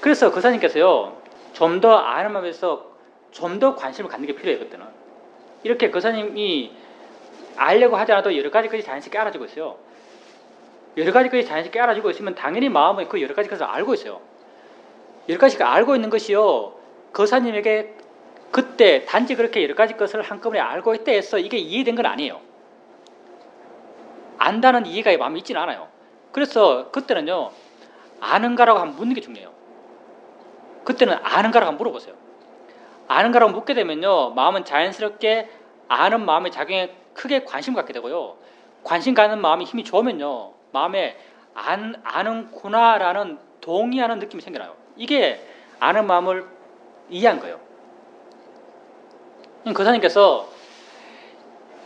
그래서 그 사님께서요. 좀 더 아는 마음에서 좀 더 관심을 갖는 게 필요해요. 그때는. 이렇게 그 사님이 알려고 하지 않아도 여러 가지 것이 자연스럽게 알아지고 있어요. 여러 가지 것이 자연스럽게 알아지고 있으면 당연히 마음은 그 여러 가지 것을 알고 있어요. 여러 가지가 알고 있는 것이요. 그 사님에게 그때 단지 그렇게 여러 가지 것을 한꺼번에 알고 있다 해서 이게 이해된 건 아니에요. 안다는 이해가 마음에 있지는 않아요. 그래서 그때는요. 아는가라고 한번 묻는 게 중요해요. 그때는 아는가라고 한번 물어보세요. 아는가라고 묻게 되면요. 마음은 자연스럽게 아는 마음의 작용에 크게 관심을 갖게 되고요. 관심 갖는 마음이 힘이 좋으면요. 마음에 아는구나라는 동의하는 느낌이 생겨나요. 이게 아는 마음을 이해한 거예요. 거사님께서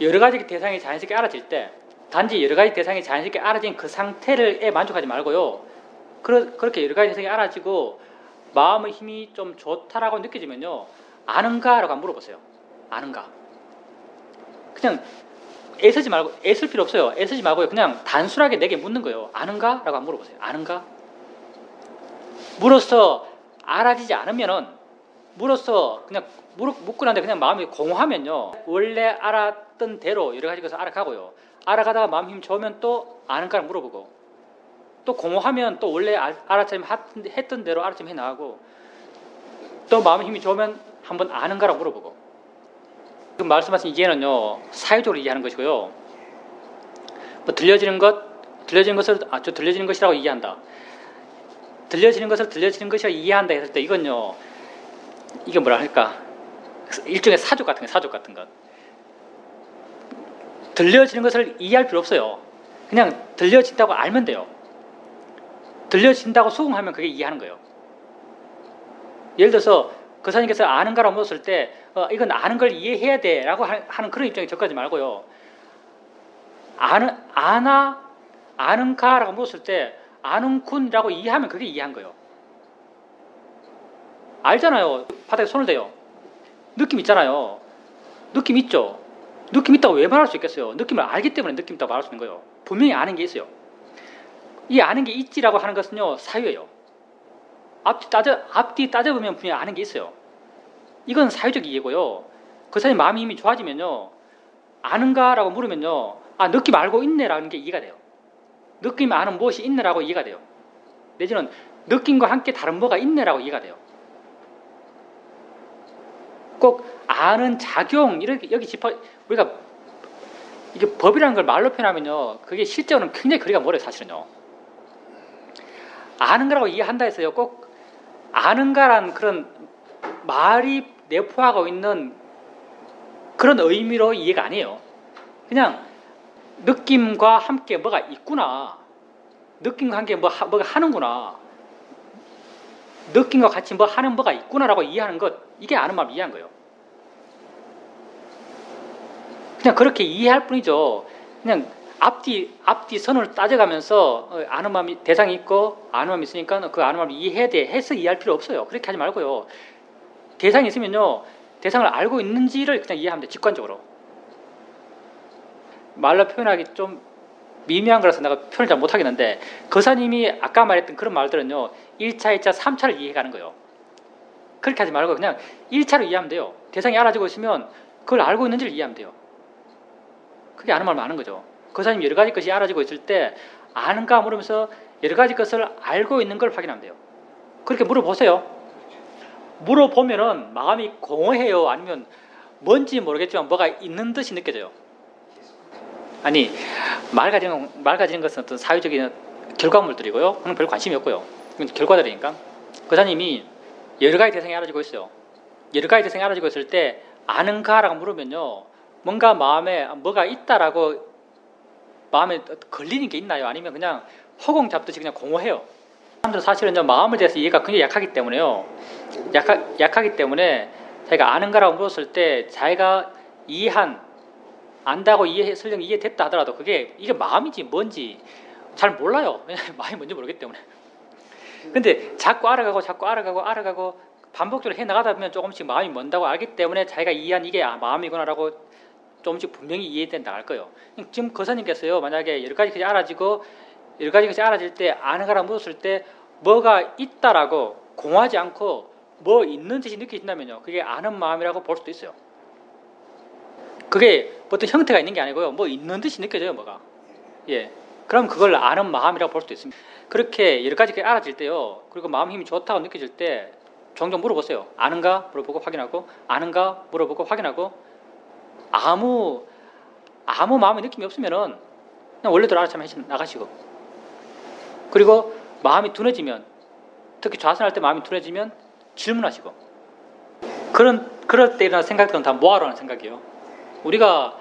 여러 가지 대상이 자연스럽게 알아질 때 단지 여러 가지 대상이 자연스럽게 알아진 그 상태에 만족하지 말고요. 그렇게 여러 가지 대상이 알아지고 마음의 힘이 좀 좋다라고 느껴지면요. 아는가? 라고 물어보세요. 아는가? 그냥 애쓰지 말고, 애쓸 필요 없어요. 애쓰지 말고요. 그냥 단순하게 내게 묻는 거예요. 아는가? 라고 물어보세요. 아는가? 물어서 알아지지 않으면은 물어서 그냥 묻고 난데 그냥 마음이 공허하면요. 원래 알았던 대로 여러 가지 것을 알아가고요. 알아가다가 마음 힘 좋으면 또 아는가를 물어보고 또 공허하면 또 원래 알아차림 했던 대로 알아차림 해나가고 또 마음 힘이 좋으면 한번 아는가라고 물어보고 지금 말씀하신 이해는요. 사유적으로 이해하는 것이고요. 뭐 들려지는 것을 저 들려지는 것이라고 이해한다. 들려지는 것을 들려지는 것이라고 이해한다 했을 때 이건요. 이게 뭐라 할까? 일종의 사족 같은 것. 들려지는 것을 이해할 필요 없어요. 그냥 들려진다고 알면 돼요. 들려진다고 수긍하면 그게 이해하는 거예요. 예를 들어서 그 사님께서 아는가라고 물었을 때 이건 아는 걸 이해해야 돼 라고 하는 그런 입장에 접근하지 말고요. 아는가라고 물었을 때 아는군이라고 이해하면 그게 이해한 거예요. 알잖아요. 바닥에 손을 대요. 느낌 있잖아요. 느낌 있죠. 느낌 있다고 왜 말할 수 있겠어요? 느낌을 알기 때문에 느낌 있다고 말할 수 있는 거예요. 분명히 아는 게 있어요. 이 아는 게 있지라고 하는 것은요. 사유예요. 앞뒤 따져보면 분명히 아는 게 있어요. 이건 사유적 이해고요. 그 사람이 마음이 이미 좋아지면요. 아는가라고 물으면요. 아, 느낌 알고 있네라는 게 이해가 돼요. 느낌 아는 무엇이 있네라고 이해가 돼요. 내지는 느낌과 함께 다른 뭐가 있네라고 이해가 돼요. 꼭 아는 작용 이렇게 여기 우리가 이게 법이라는 걸 말로 표현하면요. 그게 실제로는 굉장히 거리가 멀어요. 사실은요. 아는가라고 이해한다 해서요. 꼭 아는가라는 그런 말이 내포하고 있는 그런 의미로 이해가 아니에요. 그냥 느낌과 함께 뭐가 있구나. 느낌과 함께 뭐가 하는구나. 느낌과 같이 뭐 하는 뭐가 있구나라고 이해하는 것. 이게 아는 마음 이해한 거예요. 그냥 그렇게 이해할 뿐이죠. 그냥 앞뒤 선을 따져가면서 아는 마음이 대상이 있고 아는 마음이 있으니까 그 아는 마음을 이해해야 돼 해서 이해할 필요 없어요. 그렇게 하지 말고요. 대상이 있으면요. 대상을 알고 있는지를 그냥 이해하면 돼. 직관적으로. 말로 표현하기 좀 미묘한 거라서 내가 표현을 잘 못하겠는데 거사님이 아까 말했던 그런 말들은요. 1차, 2차, 3차를 이해가는 거예요. 그렇게 하지 말고 그냥 1차로 이해하면 돼요. 대상이 알아지고 있으면 그걸 알고 있는지를 이해하면 돼요. 그게 아는 말만 아는 거죠. 거사님 여러 가지 것이 알아지고 있을 때 아는가 물으면서 여러 가지 것을 알고 있는 걸 확인하면 돼요. 그렇게 물어보세요. 물어보면은 마음이 공허해요? 아니면 뭔지 모르겠지만 뭐가 있는 듯이 느껴져요? 아니, 말 가지는 것은 어떤 사회적인 결과물들이고요. 그건 별 관심이 없고요. 이건 결과들이니까. 거사님이 여러 가지 대상이 알아지고 있어요. 여러 가지 대상이 알아지고 있을 때 아는가라고 물으면요. 뭔가 마음에 뭐가 있다라고 마음에 걸리는 게 있나요? 아니면 그냥 허공 잡듯이 그냥 공허해요. 사람들은 사실은요. 마음에 대해서 이해가 굉장히 약하기 때문에요. 약하기 때문에 자기가 아는가라고 물었을 때 자기가 안다고 설령 이해됐다 하더라도 이게 마음인지 뭔지 잘 몰라요. 왜냐하면 마음이 뭔지 모르기 때문에. 근데 자꾸 알아가고 반복적으로 해나가다 보면 조금씩 마음이 뭔다고 알기 때문에 자기가 이해한 이게 마음이구나라고 조금씩 분명히 이해돼 나갈 거예요. 지금 거사님께서요, 만약에 여러 가지 것이 알아지고 여러 가지 것이 알아질 때 아는 거라 묻었을 때 뭐가 있다라고 공허하지 않고 뭐 있는 듯이 느껴진다면요, 그게 아는 마음이라고 볼 수도 있어요. 그게 어떤 형태가 있는 게 아니고요, 뭐 있는 듯이 느껴져요, 뭐가. 예, 그럼 그걸 아는 마음이라고 볼 수도 있습니다. 그렇게 여러 가지 게 알아질 때요, 그리고 마음 힘이 좋다고 느껴질 때 종종 물어보세요. 아는가 물어보고 확인하고, 아는가 물어보고 확인하고, 아무 마음의 느낌이 없으면은 그냥 원래대로 알아차면 나가시고, 그리고 마음이 둔해지면, 특히 좌선할 때 마음이 둔해지면 질문하시고, 그럴 때 일어나는 생각들은 다 뭐하러 하는 생각이에요. 우리가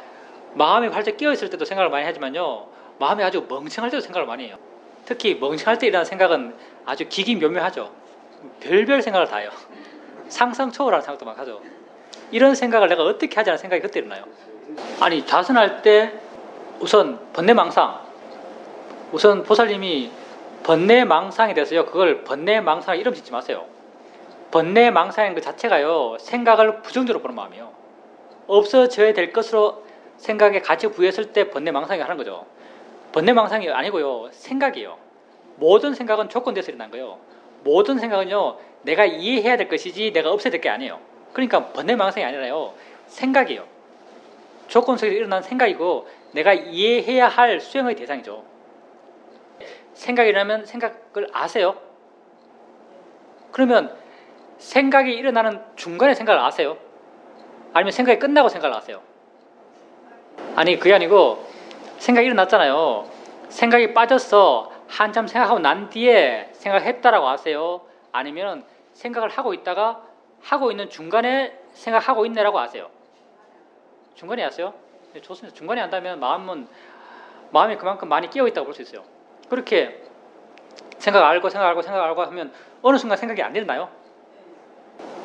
마음이 활짝 끼어있을 때도 생각을 많이 하지만요, 마음이 아주 멍청할 때도 생각을 많이 해요. 특히 멍청할 때 일어나는 생각은 아주 기기묘묘하죠. 별별 생각을 다 해요. 상상 초월하는 생각도 막 하죠. 이런 생각을 내가 어떻게 하자는 생각이 그때 일어나요. 아니, 좌선할 때 우선 번뇌망상, 우선 보살님이 번뇌망상에 대해서요, 그걸 번뇌망상 이름 짓지 마세요. 번뇌망상인 그 자체가요, 생각을 부정적으로 보는 마음이에요. 없어져야 될 것으로 생각에 가치 부여했을 때 번뇌망상이 하는 거죠. 번뇌망상이 아니고요, 생각이에요. 모든 생각은 조건돼서 일어난 거예요. 모든 생각은요, 내가 이해해야 될 것이지 내가 없애야 될 게 아니에요. 그러니까 번뇌망상이 아니라요, 생각이에요. 조건 속에서 일어난 생각이고 내가 이해해야 할 수행의 대상이죠. 생각이라면 생각을 아세요? 그러면 생각이 일어나는 중간에 생각을 아세요? 아니면 생각이 끝나고 생각을 아세요? 아니, 그게 아니고 생각이 일어났잖아요. 생각이 빠져서 한참 생각하고 난 뒤에 생각했다라고 아세요? 아니면 생각을 하고 있다가 하고 있는 중간에 생각하고 있네라고 아세요? 중간에 아세요? 네, 좋습니다. 중간에 안다면 마음이 그만큼 많이 끼어있다고 볼 수 있어요. 그렇게 생각 알고 하면 어느 순간 생각이 안 일어나요?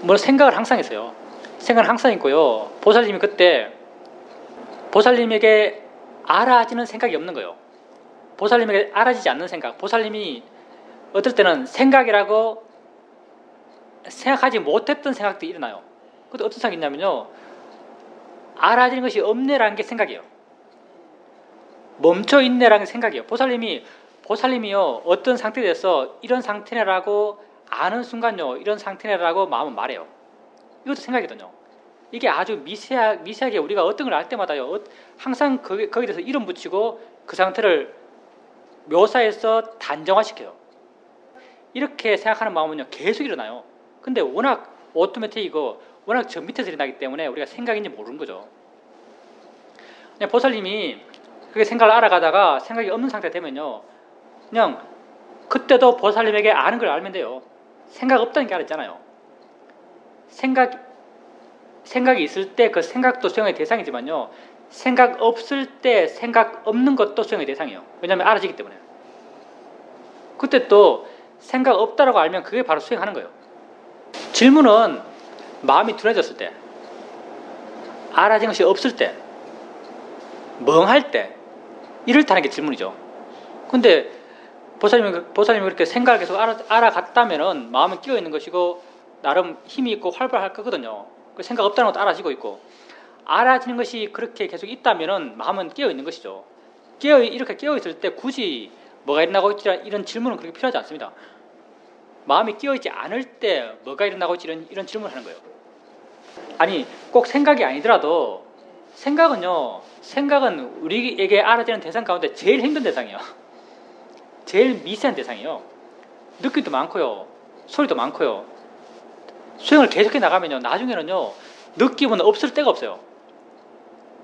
뭐 생각을 항상 했어요. 생각은 항상 있고요. 보살님이 그때 보살님에게 알아지는 생각이 없는 거예요. 보살님에게 알아지지 않는 생각. 보살님이 어떨 때는 생각이라고 생각하지 못했던 생각도 일어나요. 그때 어떤 생각이 있냐면요, 알아지는 것이 없네라는 게 생각이에요. 멈춰있네라는 게 생각이에요. 보살님이요, 어떤 상태에 대해서 이런 상태라고 아는 순간요, 이런 상태라고 마음은 말해요. 이것도 생각이거든요. 이게 아주 미세하게 우리가 어떤 걸 알 때마다요, 항상 거기에 대해서 이름 붙이고 그 상태를 묘사해서 단정화시켜요. 이렇게 생각하는 마음은요, 계속 일어나요. 근데 워낙 오토매틱이고 워낙 저 밑에서 일어나기 때문에 우리가 생각인지 모르는 거죠. 그냥 보살님이 그게 생각을 알아가다가 생각이 없는 상태가 되면요, 그냥 그때도 보살님에게 아는 걸 알면 돼요. 생각 없다는 게 알았잖아요. 생각이 있을 때 그 생각도 수행의 대상이지만요, 생각 없을 때 생각 없는 것도 수행의 대상이에요. 왜냐하면 알아지기 때문에. 그때 또 생각 없다라고 알면 그게 바로 수행하는 거예요. 질문은 마음이 둔해졌을 때, 알아진 것이 없을 때, 멍할 때, 이럴 때 하는 게 질문이죠. 근데 보살님이 그렇게 생각을 계속 알아갔다면은 마음은 끼어있는 것이고 나름 힘이 있고 활발할 거거든요. 그 생각 없다는 것도 알아지고 있고, 알아지는 것이 그렇게 계속 있다면은 마음은 끼어있는 것이죠. 이렇게 끼어있을 때 굳이 뭐가 일어나고 있지 이런 질문은 그렇게 필요하지 않습니다. 마음이 끼어있지 않을 때 뭐가 일어나고 있지 이런 질문을 하는 거예요. 아니, 꼭 생각이 아니더라도 생각은 우리에게 알아지는 대상 가운데 제일 힘든 대상이에요. 제일 미세한 대상이에요. 느낌도 많고요, 소리도 많고요. 수행을 계속해 나가면요, 나중에는요, 느낌은 없을 데가 없어요.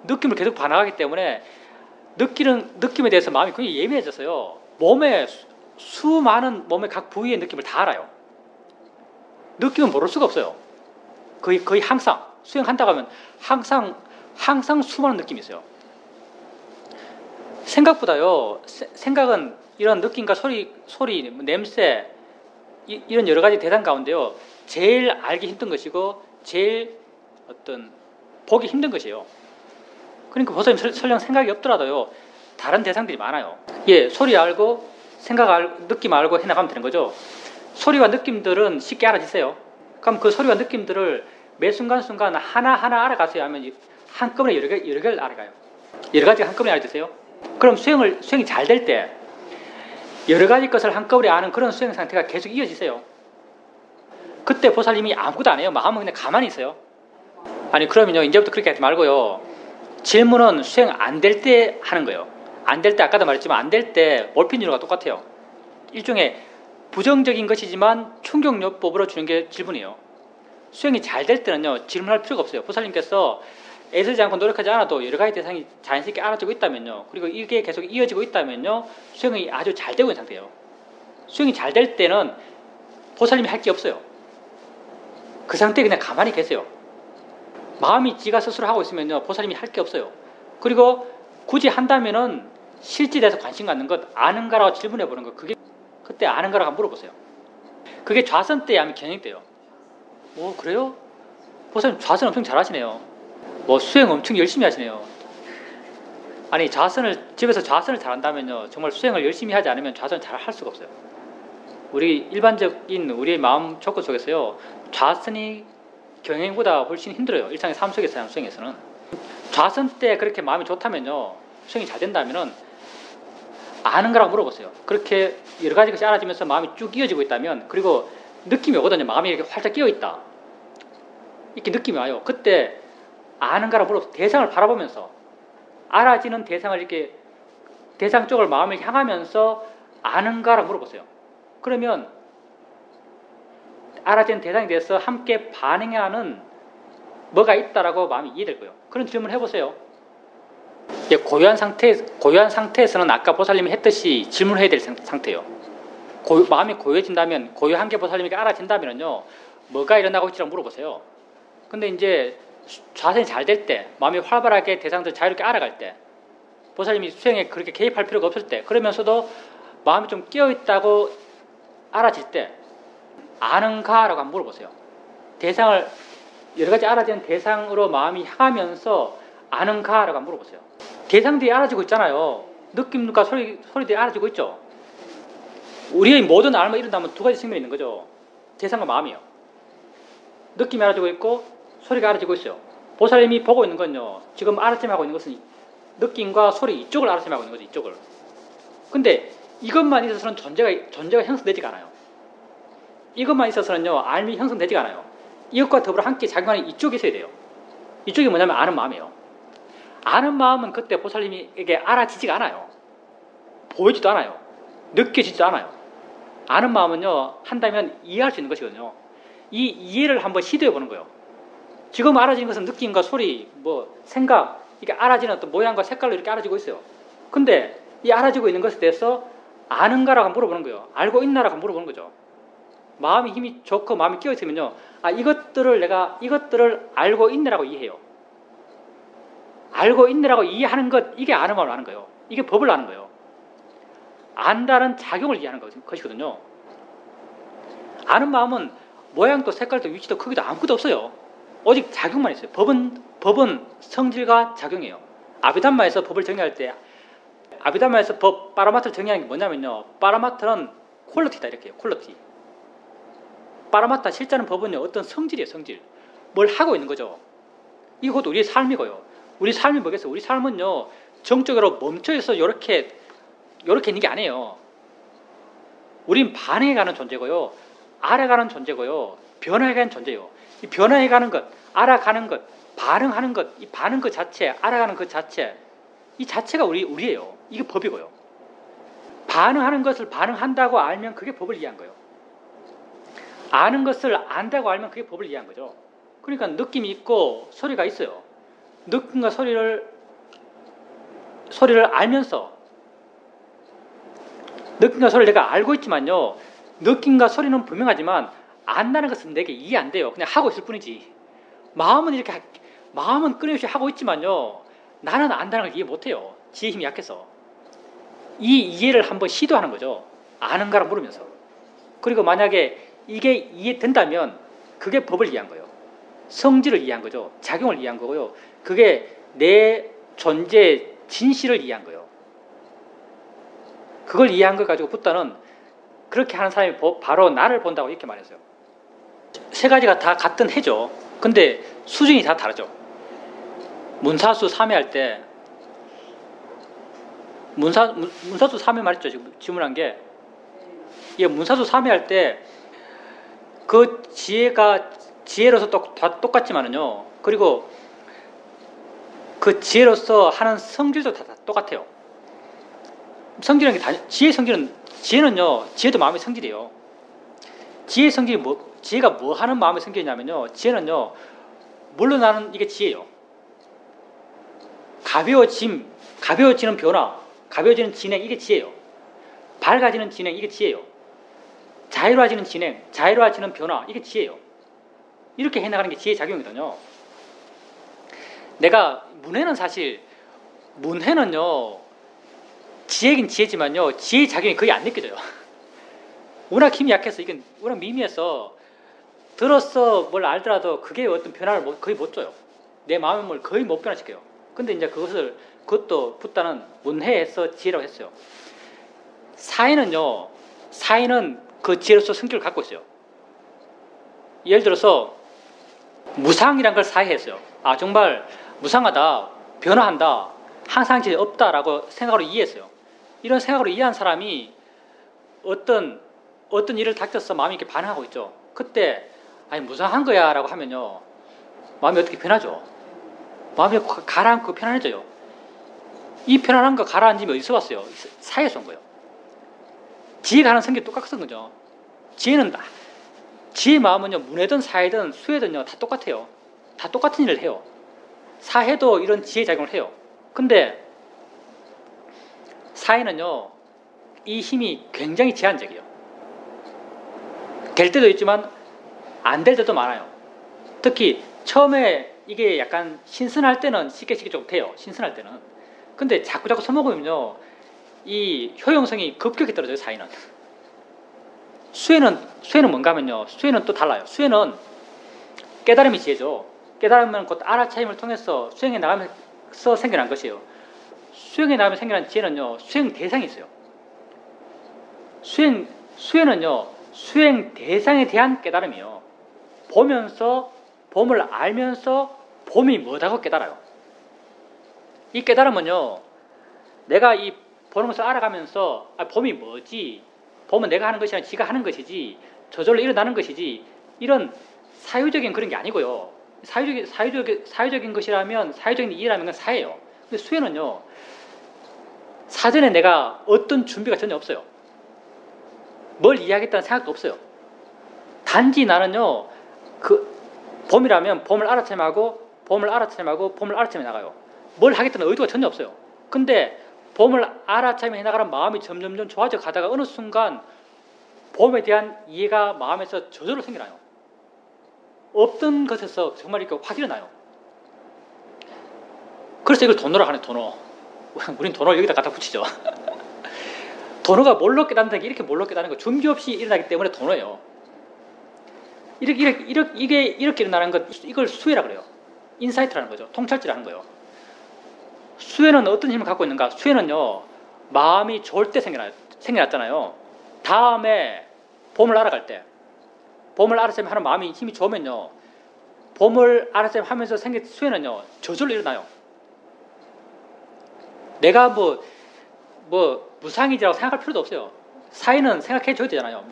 느낌을 계속 반응하기 때문에 느낌에 대해서 마음이 굉장히 예민해져서요, 수많은 몸의 각 부위의 느낌을 다 알아요. 느낌은 모를 수가 없어요. 거의 항상 수행한다고 하면 항상 수많은 느낌이 있어요. 생각보다요, 생각은 이런 느낌과 소리, 냄새, 이런 여러 가지 대상 가운데요, 제일 알기 힘든 것이고 제일 보기 힘든 것이에요. 그러니까 보살님 설령 생각이 없더라도요, 다른 대상들이 많아요. 예, 소리 알고 생각 알고 느낌 알고 해나가면 되는 거죠. 소리와 느낌들은 쉽게 알아지세요. 그럼 그 소리와 느낌들을 매 순간순간 하나하나 알아가세요 하면 한꺼번에 여러 개를 알아가요. 여러 가지가 한꺼번에 알아주세요. 그럼 수행이 잘 될 때 여러 가지 것을 한꺼번에 아는 그런 수행 상태가 계속 이어지세요. 그때 보살님이 아무것도 안 해요. 마음은 그냥 가만히 있어요. 아니 그러면요 이제부터 그렇게 하지 말고요. 질문은 수행 안 될 때 하는 거예요. 안 될 때 아까도 말했지만 안 될 때 몰핀율과 똑같아요. 일종의 부정적인 것이지만 충격요법으로 주는 게 질문이에요. 수행이 잘 될 때는요 질문할 필요가 없어요. 보살님께서 애쓰지 않고 노력하지 않아도 여러 가지 대상이 자연스럽게 알아지고 있다면요. 그리고 이게 계속 이어지고 있다면요. 수행이 아주 잘 되고 있는 상태예요. 수행이 잘 될 때는 보살님이 할 게 없어요. 그 상태에 그냥 가만히 계세요. 마음이 지가 스스로 하고 있으면요. 보살님이 할 게 없어요. 그리고 굳이 한다면은 실질에 대해서 관심 갖는 것, 아는가라고 질문해 보는 것, 그게 그때 아는가라고 물어보세요. 그게 좌선 때 하면 경영돼요. 오 그래요? 보살님 좌선 엄청 잘하시네요. 뭐 수행 엄청 열심히 하시네요. 아니 집에서 좌선을 잘한다면요. 정말 수행을 열심히 하지 않으면 좌선을 잘 할 수가 없어요. 우리 일반적인 우리의 마음 조건 속에서요. 좌선이 경행보다 훨씬 힘들어요. 일상의 삶 속에서 하는 수행에서는. 좌선 때 그렇게 마음이 좋다면요. 수행이 잘 된다면은 아는 거라고 물어보세요. 그렇게 여러 가지 것이 알아지면서 마음이 쭉 이어지고 있다면 그리고 느낌이 오거든요. 마음이 이렇게 활짝 끼어있다. 이렇게 느낌이 와요. 그때 아는 거라고 물어보세요. 대상을 바라보면서 알아지는 대상을 이렇게 대상 쪽을 마음을 향하면서 아는가라고 물어보세요. 그러면 알아지는 대상에 대해서 함께 반응하는 뭐가 있다라고 마음이 이해될 거예요. 그런 질문을 해보세요. 고요한 상태에서는 아까 보살님이 했듯이 질문을 해야 될 상태예요. 마음이 고요해진다면, 고요한 게 보살님에게 알아진다면요, 뭐가 일어나고 있지라고 물어보세요. 근데 이제 좌선이 잘 될 때, 마음이 활발하게 대상들 자유롭게 알아갈 때, 보살님이 수행에 그렇게 개입할 필요가 없을 때, 그러면서도 마음이 좀 끼어있다고 알아질 때, 아는가라고 한번 물어보세요. 대상을 여러 가지 알아지는 대상으로 마음이 향하면서 아는가라고 한번 물어보세요. 대상들이 알아지고 있잖아요. 느낌과 소리들이 알아지고 있죠. 우리의 모든 알만 이룬다면 두 가지 측면이 있는 거죠. 대상과 마음이요. 느낌이 알아지고 있고 소리가 알아지고 있어요. 보살님이 보고 있는 건요. 지금 알아침하고 있는 것은 느낌과 소리 이쪽을 알아침하고 있는 거죠. 이쪽을. 근데 이것만 있어서는 존재가 형성되지가 않아요. 이것만 있어서는요. 알미 형성되지가 않아요. 이것과 더불어 함께 작용하는 이쪽이 있어야 돼요. 이쪽이 뭐냐면 아는 마음이에요. 아는 마음은 그때 보살님에게 알아지지가 않아요. 보이지도 않아요. 느껴지지도 않아요. 아는 마음은요. 한다면 이해할 수 있는 것이거든요. 이 이해를 한번 시도해 보는 거예요. 지금 알아지는 것은 느낌과 소리, 생각, 이게 알아지는 어떤 모양과 색깔로 이렇게 알아지고 있어요. 근데 이 알아지고 있는 것에 대해서 아는가라고 물어보는 거예요. 알고 있나라고 물어보는 거죠. 마음이 힘이 좋고 마음이 끼어 있으면요. 이것들을 알고 있느라고 이해해요. 알고 있느라고 이해하는 것, 이게 아는 마음을 아는 거예요. 이게 법을 아는 거예요. 안다는 작용을 이해하는 것이거든요. 아는 마음은 모양도 색깔도 위치도 크기도 아무것도 없어요. 오직 작용만 있어요. 법은 성질과 작용이에요. 아비담마에서 법을 정의할 때 아비담마에서 파라마트를 정의하는 게 뭐냐면요. 파라마트는 퀄리티다 이렇게 해요. 퀄리티. 파라마타 실제는 법은요. 어떤 성질이에요. 성질. 뭘 하고 있는 거죠. 이것도 우리의 삶이고요. 우리 삶이 뭐겠어요? 우리 삶은요. 정적으로 멈춰있어 이렇게 있는 게 아니에요. 우린 반응해가는 존재고요. 알아가는 존재고요. 변화해가는 존재예요. 이 변화해가는 것, 알아가는 것, 반응하는 것, 이 반응 그 자체, 알아가는 그 자체, 이 자체가 우리예요. 이게 법이고요. 반응하는 것을 반응한다고 알면 그게 법을 이해한 거예요. 아는 것을 안다고 알면 그게 법을 이해한 거죠. 그러니까 느낌이 있고 소리가 있어요. 느낌과 소리를 알면서 느낌과 소리를 내가 알고 있지만요. 느낌과 소리는 분명하지만 안다는 것은 내게 이해 안 돼요. 그냥 하고 있을 뿐이지. 마음은 끊임없이 하고 있지만요. 나는 안다는 걸 이해 못해요. 지혜 힘이 약해서. 이 이해를 한번 시도하는 거죠. 아는가라 물으면서. 그리고 만약에 이게 이해된다면 그게 법을 이해한 거예요. 성질을 이해한 거죠. 작용을 이해한 거고요. 그게 내 존재의 진실을 이해한 거예요. 그걸 이해한 걸 가지고 붓다는 그렇게 하는 사람이 바로 나를 본다고 이렇게 말했어요. 세 가지가 다 같은 해죠. 근데 수준이 다 다르죠. 문사수 3회 할 때 문사수 3회 말했죠. 지금 질문한 게 이게 문사수 3회 할 때 그 지혜가 지혜로서 다 똑같지만은요. 그리고 그 지혜로서 하는 성질도 다 똑같아요. 성질은 지혜는요. 지혜도 마음의 성질이에요. 지혜의 성질이 지혜가 뭐 하는 마음의 성질이냐면요. 지혜는요. 물러나는 이게 지혜예요. 가벼워지는 변화, 가벼워지는 진행 이게 지혜예요. 밝아지는 진행 이게 지혜예요. 자유로워지는 진행, 자유로워지는 변화 이게 지혜예요. 이렇게 해나가는 게 지혜 작용이거든요. 내가 문해는요 지혜긴 지혜지만요 지혜 작용이 거의 안 느껴져요. 워낙 힘이 약해서 이건 워낙 미미해서 들었어 뭘 알더라도 그게 어떤 변화를 거의 못 줘요. 내 마음의 뭘 거의 못 변화시켜요. 근데 이제 그것도 붓다는 문해에서 지혜라고 했어요. 사인은 그 지혜로서 성격을 갖고 있어요. 예를 들어서 무상이란 걸 사이했어요. 아 정말 무상하다, 변화한다, 항상 지혜 없다라고 생각으로 이해했어요. 이런 생각으로 이해한 사람이 어떤 일을 닥쳐서 마음이 이렇게 반응하고 있죠. 그때 아니 무상한 거야 라고 하면요 마음이 어떻게 변하죠? 마음이 가라앉고 편안해져요. 이 편안한 거 가라앉으면 어디서 왔어요? 사이에서 온 거예요. 지혜가 하는 성격이 똑같은 거죠. 지혜의 마음은요 문해든 사회든 수혜든요 다 똑같아요. 다 똑같은 일을 해요. 사회도 이런 지혜 작용을 해요. 근데 사회는요 이 힘이 굉장히 제한적이에요. 될 때도 있지만 안 될 때도 많아요. 특히 처음에 이게 약간 신선할 때는 쉽게 좀 돼요. 신선할 때는. 근데 자꾸 써먹으면요 이 효용성이 급격히 떨어져요. 사회는. 수혜는 뭔가 하면요 수혜는 또 달라요. 수혜는 깨달음이 지혜죠. 깨달음은 곧 알아차림을 통해서 수행해 나가면서 생겨난 것이에요. 수행해 나가면 생겨난 지혜는요 수행 대상이 있어요. 수혜는요 수행 대상에 대한 깨달음이에요. 보면서 봄을 알면서 봄이 뭐다고 깨달아요. 이 깨달음은요 내가 이 보는 것을 알아가면서 봄이 뭐지, 봄은 내가 하는 것이 아니라 지가 하는 것이지, 저절로 일어나는 것이지, 이런 사유적인 그런 게 아니고요. 사유적인 것이라면, 사유적인 이해라면 그건 사예요. 근데 수혜는요 사전에 내가 어떤 준비가 전혀 없어요. 뭘 이해하겠다는 생각도 없어요. 단지 나는요 봄이라면 봄을 알아차림하고 봄을 알아차림해 나가요. 뭘 하겠다는 의도가 전혀 없어요. 근데 봄을 알아차림해 나가는 마음이 점점 좋아져 가다가 어느 순간 봄에 대한 이해가 마음에서 저절로 생겨나요. 없던 것에서 정말 이렇게 확 일어나요. 그래서 이걸 도노라고 하네. 도노. 우린 도노를 여기다 갖다 붙이죠. 도노가 뭘로 깨닫는 게 이렇게 뭘로 깨닫는 거 준비 없이 일어나기 때문에 도노예요. 이게 이렇게 일어나는 것, 이걸 수혜라 그래요. 인사이트라는 거죠. 통찰지라는 거예요. 수혜는 어떤 힘을 갖고 있는가? 수혜는요 마음이 좋을 때 생겨났잖아요. 다음에 봄을 알아갈 때, 봄을 알아차림 하는 마음이 힘이 좋으면요 봄을 알아차림 하면서 생긴 수혜는요 저절로 일어나요. 내가 무상이지라고 생각할 필요도 없어요. 사인은 생각해 줘야 되잖아요.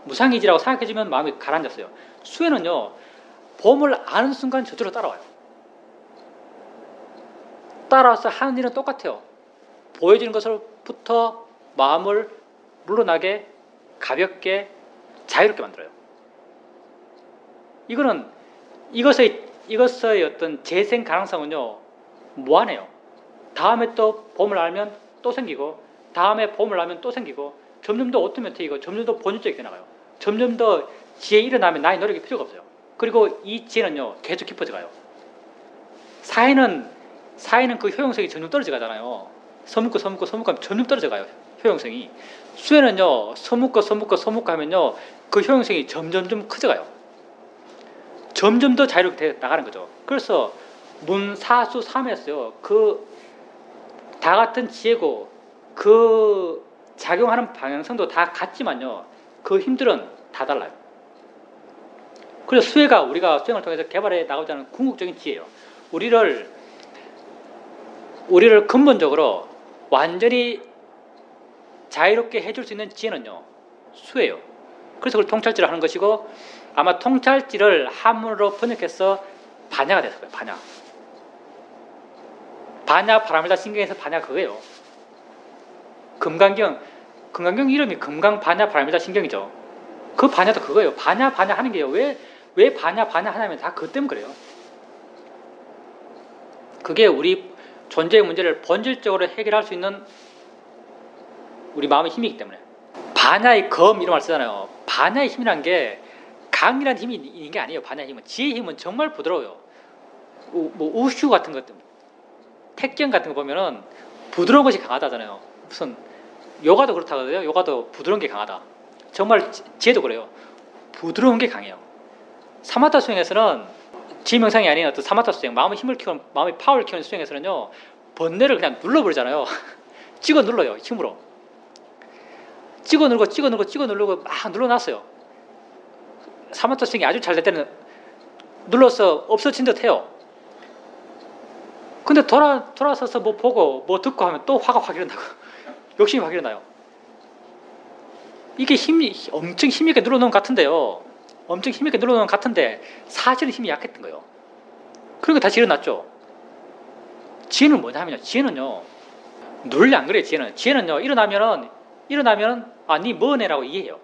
무상이지라고 생각해 주면 마음이 가라앉았어요. 수혜는요 봄을 아는 순간 저절로 따라와요. 따라와서 하는 일은 똑같아요. 보여지는 것으로부터 마음을 물러나게, 가볍게, 자유롭게 만들어요. 이것의 어떤 재생 가능성은요 무한해요. 다음에 또 봄을 알면 또 생기고, 다음에 봄을 알면 또 생기고, 점점 더 오토매틱이고, 점점 더 본질적이게 나가요. 점점 더 지혜 일어나면 나의 노력이 필요가 없어요. 그리고 이 지혜는요 계속 깊어져가요. 사회는 그 효용성이 점점 떨어져 가잖아요. 서묻고 하면 점점 떨어져 가요. 효용성이. 수혜는요 서묻고 하면요 그 효용성이 점점 커져가요. 점점 더 자유롭게 나가는 거죠. 그래서 문사수 3에서요 그 다 같은 지혜고 그 작용하는 방향성도 다 같지만요 그 힘들은 다 달라요. 그래서 수혜가 우리가 수행을 통해서 개발해 나가고자 하는 궁극적인 지혜예요. 우리를 근본적으로 완전히 자유롭게 해줄 수 있는 지혜는요, 수혜예요. 그래서 그걸 통찰지를 하는 것이고, 아마 통찰지를 한문으로 번역해서 반야가 됐을 거예요. 반야. 반야 파라밀다 신경에서 반야 그거예요. 금강경 이름이 금강 반야 파라밀다 신경이죠. 그 반야도 그거예요. 반야 하는 게요. 왜 반야 하냐면 다 그것 때문에 그래요. 그게 우리 존재의 문제를 본질적으로 해결할 수 있는 우리 마음의 힘이기 때문에. 반야의 검 이런 말 쓰잖아요. 반야의 힘이란 게 강이라는 힘이 있는 게 아니에요. 반야의 힘은. 지혜의 힘은 정말 부드러워요. 뭐 우슈 같은 것, 택견 같은 거 보면은 부드러운 것이 강하다잖아요. 무슨 요가도 그렇다거든요. 요가도 부드러운 게 강하다. 정말 지혜도 그래요. 부드러운 게 강해요. 사마타 수행에서는 지명상이 아닌 어떤 사마타 수행, 마음의 힘을 키우는, 마음의 파워를 키우는 수행에서는요, 번뇌를 그냥 눌러버리잖아요. 찍어 눌러요, 힘으로. 찍어 누르고 막 눌러놨어요. 사마타 수행이 아주 잘 될 때는 눌러서 없어진 듯 해요. 근데 돌아서서 뭐 보고 뭐 듣고 하면 또 화가 확 일어나고 욕심이 확 일어나요. 이게 엄청 힘있게 눌러놓은 것 같은데요. 엄청 힘있게 눌러놓은 것 같은데 사실은 힘이 약했던 거예요. 그러니까 다시 일어났죠. 지혜는 뭐냐면요. 지혜는요. 눌리 안 그래요. 지혜는요. 일어나면은 니 뭐네라고 이해해요.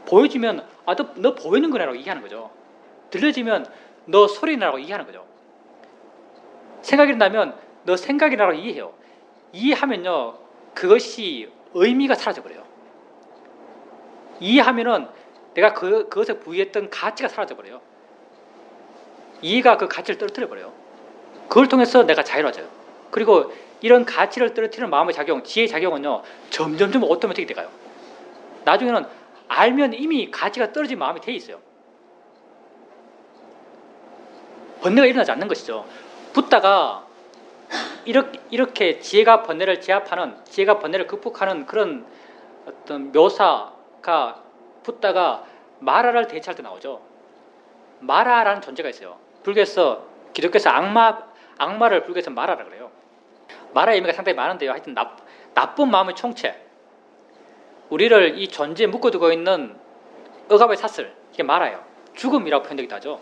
보여주면 너 보이는 거네라고 이해하는 거죠. 들려지면 너 소리나라고 이해하는 거죠. 생각이 나면 너 생각이라고 이해해요. 이해하면요. 그것이 의미가 사라져버려요. 이해하면은 내가 그것에 부여했던 가치가 사라져버려요. 이해가 그 가치를 떨어뜨려버려요. 그걸 통해서 내가 자유로워져요. 그리고 이런 가치를 떨어뜨리는 마음의 작용, 지혜의 작용은요. 점점점 오토매틱이 돼가요. 나중에는 알면 이미 가치가 떨어진 마음이 돼 있어요. 번뇌가 일어나지 않는 것이죠. 붓다가 이렇게 지혜가 번뇌를 제압하는, 지혜가 번뇌를 극복하는 그런 어떤 묘사가 붓다가 마라를 대체할 때 나오죠. 마라라는 존재가 있어요. 불교에서, 기독교에서 악마를 불교에서 마라라 그래요. 마라의 의미가 상당히 많은데요. 하여튼 나쁜 마음의 총체, 우리를 이 존재에 묶어두고 있는 억압의 사슬, 이게 마라예요. 죽음이라고 표현되기도 하죠.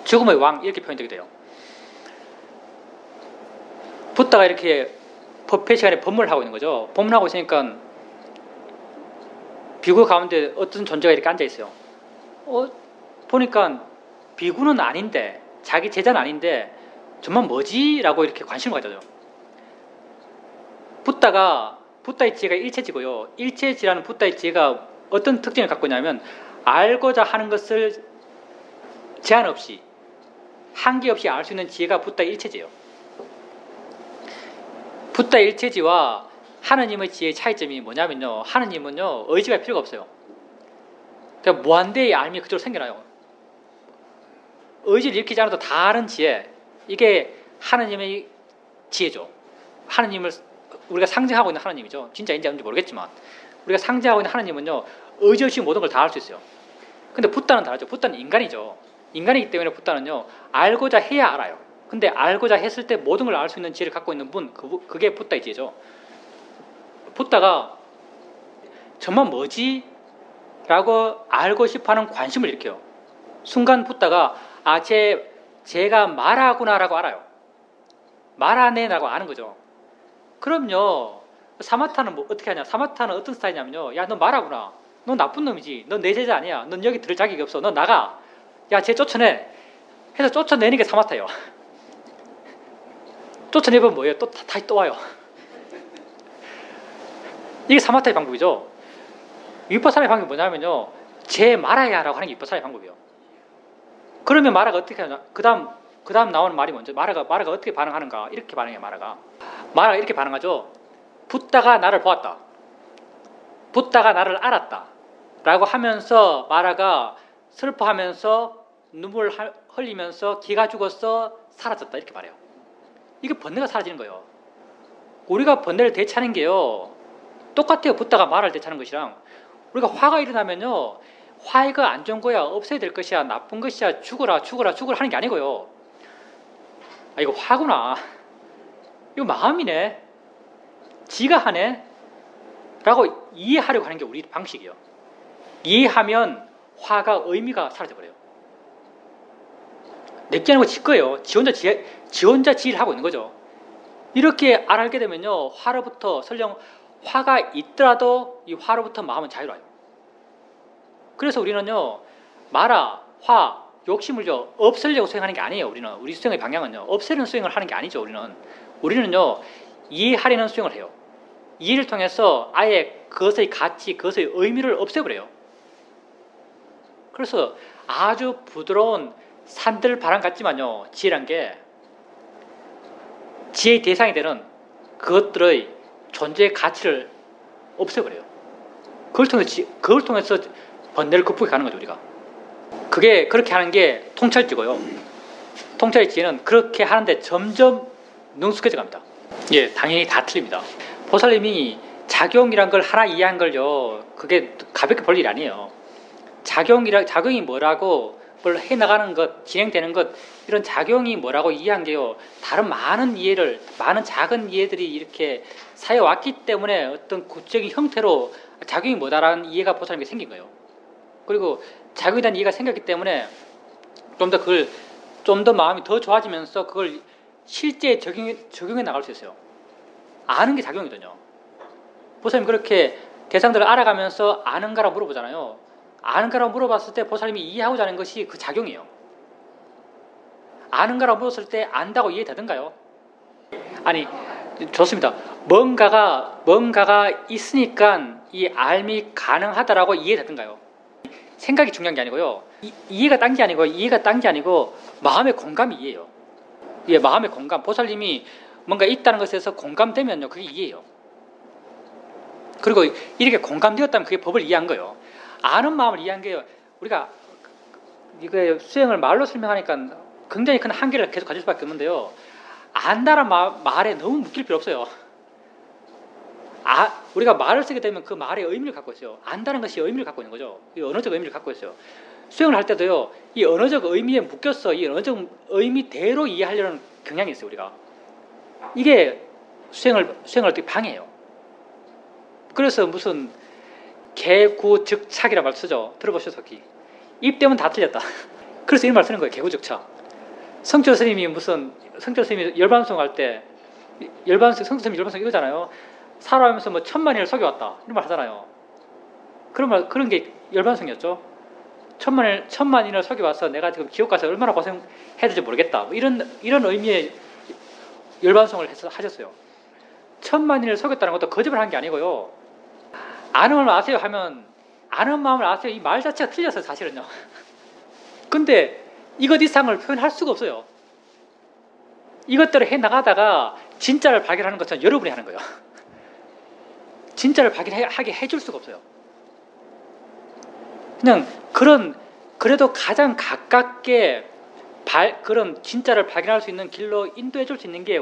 죽음의 왕 이렇게 표현되기도 해요. 붓다가 이렇게 법회 시간에 법문을 하고 있는 거죠. 법문하고 있으니까 비구 가운데 어떤 존재가 이렇게 앉아 있어요. 보니까 비구는 아닌데, 자기 제자는 아닌데 정말 뭐지? 라고 이렇게 관심을 가져요. 붓다의 지혜가 일체지고요. 일체지라는 붓다의 지혜가 어떤 특징을 갖고 있냐면 알고자 하는 것을 제한 없이, 한계 없이 알 수 있는 지혜가 붓다의 일체지예요. 붓다의 일체지와 하느님의 지혜의 차이점이 뭐냐면요. 하느님은요. 의지가 필요가 없어요. 그러니까 무한대의 알미 그대로 생겨나요. 의지를 일으키지 않아도 다 아는 지혜, 이게 하느님의 지혜죠. 하느님을 우리가 상징하고 있는 하느님이죠. 진짜인지 아닌지 모르겠지만 우리가 상징하고 있는 하느님은요. 의지 없이 모든 걸 다 할 수 있어요. 근데 붓다는 다르죠. 붓다는 인간이죠. 인간이기 때문에 붓다는요. 알고자 해야 알아요. 근데 알고자 했을 때 모든 걸 알 수 있는 지혜를 갖고 있는 분, 그게 붓다의 지혜죠. 붓다가 정말 뭐지? 라고 알고 싶어하는 관심을 일으켜요. 순간 붓다가 제가 마라구나 라고 알아요. 마라네 라고 아는 거죠. 그럼요. 사마타는 뭐 어떻게 하냐. 사마타는 어떤 스타일이냐면요. 야, 너 마라구나. 너 나쁜 놈이지. 넌 내 제자 아니야. 넌 여기 들을 자격이 없어. 너 나가. 야, 쟤 쫓아내. 해서 쫓아내는 게 사마타예요. 쫓아내면 뭐예요? 다시 또 와요. 이게 사마타의 방법이죠. 위파사나의 방법이 뭐냐면요. 쟤 말아야 라고 하는 게 위파사나의 방법이에요. 그러면 마라가 어떻게 하냐. 그 다음 나오는 말이 먼저 마라가 어떻게 반응하는가. 이렇게 반응해요. 마라가 이렇게 반응하죠. 붓다가 나를 보았다. 붓다가 나를 알았다. 라고 하면서 마라가 슬퍼하면서 눈물 흘리면서 기가 죽었어 사라졌다. 이렇게 말해요. 이게 번뇌가 사라지는 거예요. 우리가 번뇌를 대체하는 게요. 똑같아요. 붓다가 마라를 대체하는 것이랑. 우리가 화가 일어나면요. 화해가 안 좋은 거야, 없애야 될 것이야, 나쁜 것이야, 죽어라 하는 게 아니고요. 아, 이거 화구나. 이거 마음이네. 지가 하네. 라고 이해하려고 하는 게 우리 방식이에요. 이해하면 화가 의미가 사라져버려요. 내게 하는 거 지 거예요. 지 혼자 지혜를 하고 있는 거죠. 이렇게 알게 되면요, 화로부터 설령 화가 있더라도 이 화로부터 마음은 자유로워요. 그래서 우리는요, 마라, 화, 욕심을 없애려고 수행하는 게 아니에요. 우리 수행의 방향은요, 없애는 수행을 하는 게 아니죠. 우리는요, 이해하려는 수행을 해요. 이해를 통해서 아예 그것의 가치, 그것의 의미를 없애버려요. 그래서 아주 부드러운 산들 바람 같지만요, 지혜란 게 지혜의 대상이 되는 그것들의 존재의 가치를 없애버려요. 그걸 통해서 번뇌를 극복해 가는 거죠, 우리가. 그게 그렇게 하는 게 통찰지고요. 통찰의 지혜는 그렇게 하는데 점점 능숙해져 갑니다. 예, 당연히 다 틀립니다. 보살님이 작용이란 걸 하나 이해한 걸요, 그게 가볍게 볼 일이 아니에요. 작용이 뭐라고, 뭘 해나가는 것, 진행되는 것, 이런 작용이 뭐라고 이해한 게요, 다른 많은 작은 이해들이 이렇게 쌓여왔기 때문에 어떤 구체적인 형태로 작용이 뭐다라는 이해가 보살님께 생긴 거예요. 그리고 작용에 대한 이해가 생겼기 때문에 좀 더 마음이 더 좋아지면서 그걸 실제 적용해 나갈 수 있어요. 아는 게 작용이거든요. 보살님 그렇게 대상들을 알아가면서 아는가라고 물어보잖아요. 아는가라고 물어봤을 때 보살님이 이해하고자 하는 것이 그 작용이에요. 아는가라고 물었을 때 안다고 이해되던가요? 아니, 좋습니다. 뭔가가 있으니까 이 알미 가능하다라고 이해되던가요? 생각이 중요한 게 아니고요. 이해가 딴 게 아니고 마음의 공감이 이해예요. 예, 마음의 공감. 보살님이 뭔가 있다는 것에서 공감되면요, 그게 이해예요. 그리고 이렇게 공감되었다면 그게 법을 이해한 거예요. 아는 마음을 이해한 게, 우리가 이거 수행을 말로 설명하니까 굉장히 큰 한계를 계속 가질 수밖에 없는데요. 안다는 말에 너무 묶일 필요 없어요. 우리가 말을 쓰게 되면 그 말의 의미를 갖고 있어요. 안다는 것이 의미를 갖고 있는 거죠. 이 언어적 의미를 갖고 있어요. 수행을 할 때도요, 이 언어적 의미에 묶여서 이 언어적 의미대로 이해하려는 경향이 있어요, 우리가. 이게 수행을 어떻게 방해해요. 그래서 무슨 개구즉착이라는 말 쓰죠. 들어보셨죠, 특히. 입 대면 다 틀렸다. 그래서 이런 말 쓰는 거예요, 개구즉착. 성철 스님이 열반송 할 때, 성철 스님이 열반송 이거잖아요. 살아가면서 뭐 1000만인을 속여왔다, 이런 말 하잖아요. 그런 게 열반송이었죠. 1000만인을 속여와서 내가 지금 지옥 가서 얼마나 고생해야 될지 모르겠다, 뭐 이런 의미의 열반송을 하셨어요. 1000만인을 속였다는 것도 거짓말 한 게 아니고요. 아는 마음을 아세요 하면, 아는 마음을 아세요, 이 말 자체가 틀렸어요, 사실은요. 근데 이것 이상을 표현할 수가 없어요. 이것들을 해나가다가 진짜를 발견하는 것처럼 여러분이 하는 거예요. 진짜를 발견하게 해줄 수가 없어요. 그냥 그래도 가장 가깝게 그런 진짜를 발견할 수 있는 길로 인도해 줄 수 있는 게,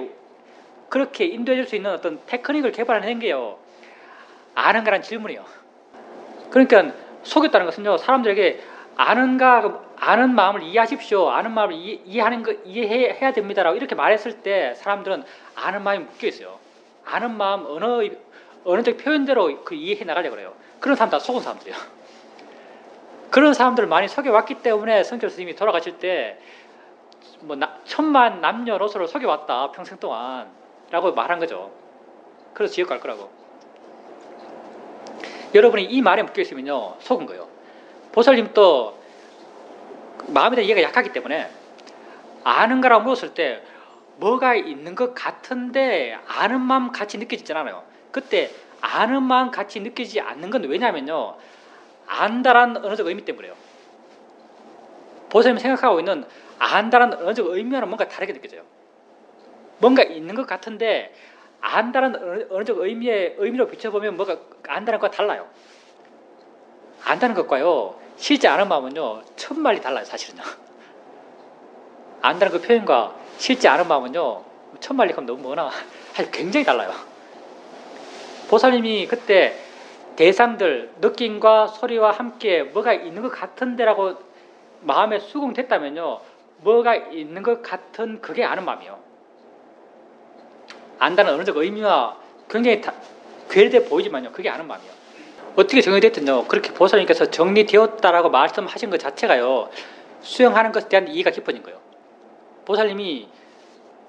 그렇게 인도해 줄 수 있는 어떤 테크닉을 개발해낸 게요, 아는가란 질문이에요. 그러니까 속였다는 것은요, 사람들에게 아는 마음을 이해하십시오, 아는 마음을 이해해야 됩니다라고 이렇게 말했을 때 사람들은 아는 마음이 묶여 있어요. 아는 마음, 언어적 표현대로 그 이해해 나가려고 그래요. 그런 사람 다 속은 사람들이에요. 그런 사람들을 많이 속여왔기 때문에 성철 스님이 돌아가실 때 뭐 1000만 남녀노소를 속여왔다, 평생 동안 라고 말한 거죠. 그래서 지옥 갈 거라고. 여러분이 이 말에 묶여 있으면요, 속은 거예요. 보살님도 마음에 대한 이해가 약하기 때문에 아는가라고 물었을 때 뭐가 있는 것 같은데 아는 마음 같이 느껴지잖아요. 그때 아는 마음 같이 느껴지지 않는 건 왜냐면요, 안다라는 언어적 의미 때문에요. 보살님이 생각하고 있는 안다라는 언어적 의미와는 뭔가 다르게 느껴져요. 뭔가 있는 것 같은데 안다라는 언어적 의미로 비춰보면 뭐가 안다는 것과 달라요. 안다는 것과요, 실제 아는 마음은요, 천만리 달라요, 사실은요. 안다는 그 표현과 실제 아는 마음은요, 천만리 하면 너무 뭐나, 굉장히 달라요. 보살님이 그때 대상들, 느낌과 소리와 함께 뭐가 있는 것 같은데라고 마음에 수긍됐다면요, 뭐가 있는 것 같은 그게 아는 마음이요. 안다는 어느적 의미와 굉장히 괴리돼 보이지만요, 그게 아는 마음이요. 어떻게 정리됐든요, 그렇게 보살님께서 정리되었다라고 말씀하신 것 자체가요, 수행하는 것에 대한 이해가 깊어진 거예요. 보살님이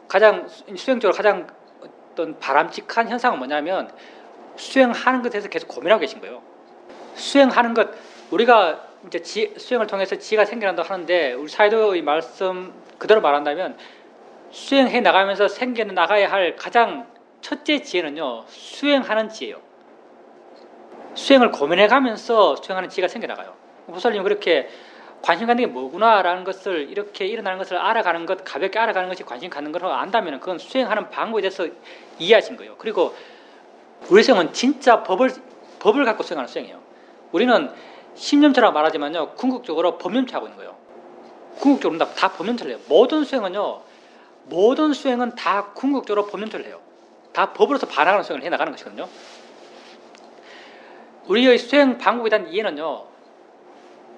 가장 수행적으로 가장 어떤 바람직한 현상은 뭐냐면 수행하는 것에 대해서 계속 고민하고 계신 거예요. 수행하는 것, 우리가 이제 수행을 통해서 지혜가 생겨난다고 하는데, 우리 사이도의 말씀 그대로 말한다면 수행해 나가면서 생겨나가야 할 가장 첫째 지혜는요, 수행하는 지혜예요. 수행을 고민해가면서 수행하는 지혜가 생겨나가요. 보살님은 그렇게 관심 갖는 게 뭐구나라는 것을, 이렇게 일어나는 것을 알아가는 것, 가볍게 알아가는 것이 관심 갖는 걸 안다면 그건 수행하는 방법에 대해서 이해하신 거예요. 그리고 우리 수행은 진짜 법을 갖고 수행하는 수행이에요. 우리는 신념처럼 말하지만요, 궁극적으로 법념체하고 있는 거예요. 궁극적으로 다 법념체를 해요. 모든 수행은 다 궁극적으로 법념체를 해요. 다 법으로서 반항하는 수행을 해나가는 것이거든요. 우리의 수행 방법에 대한 이해는요,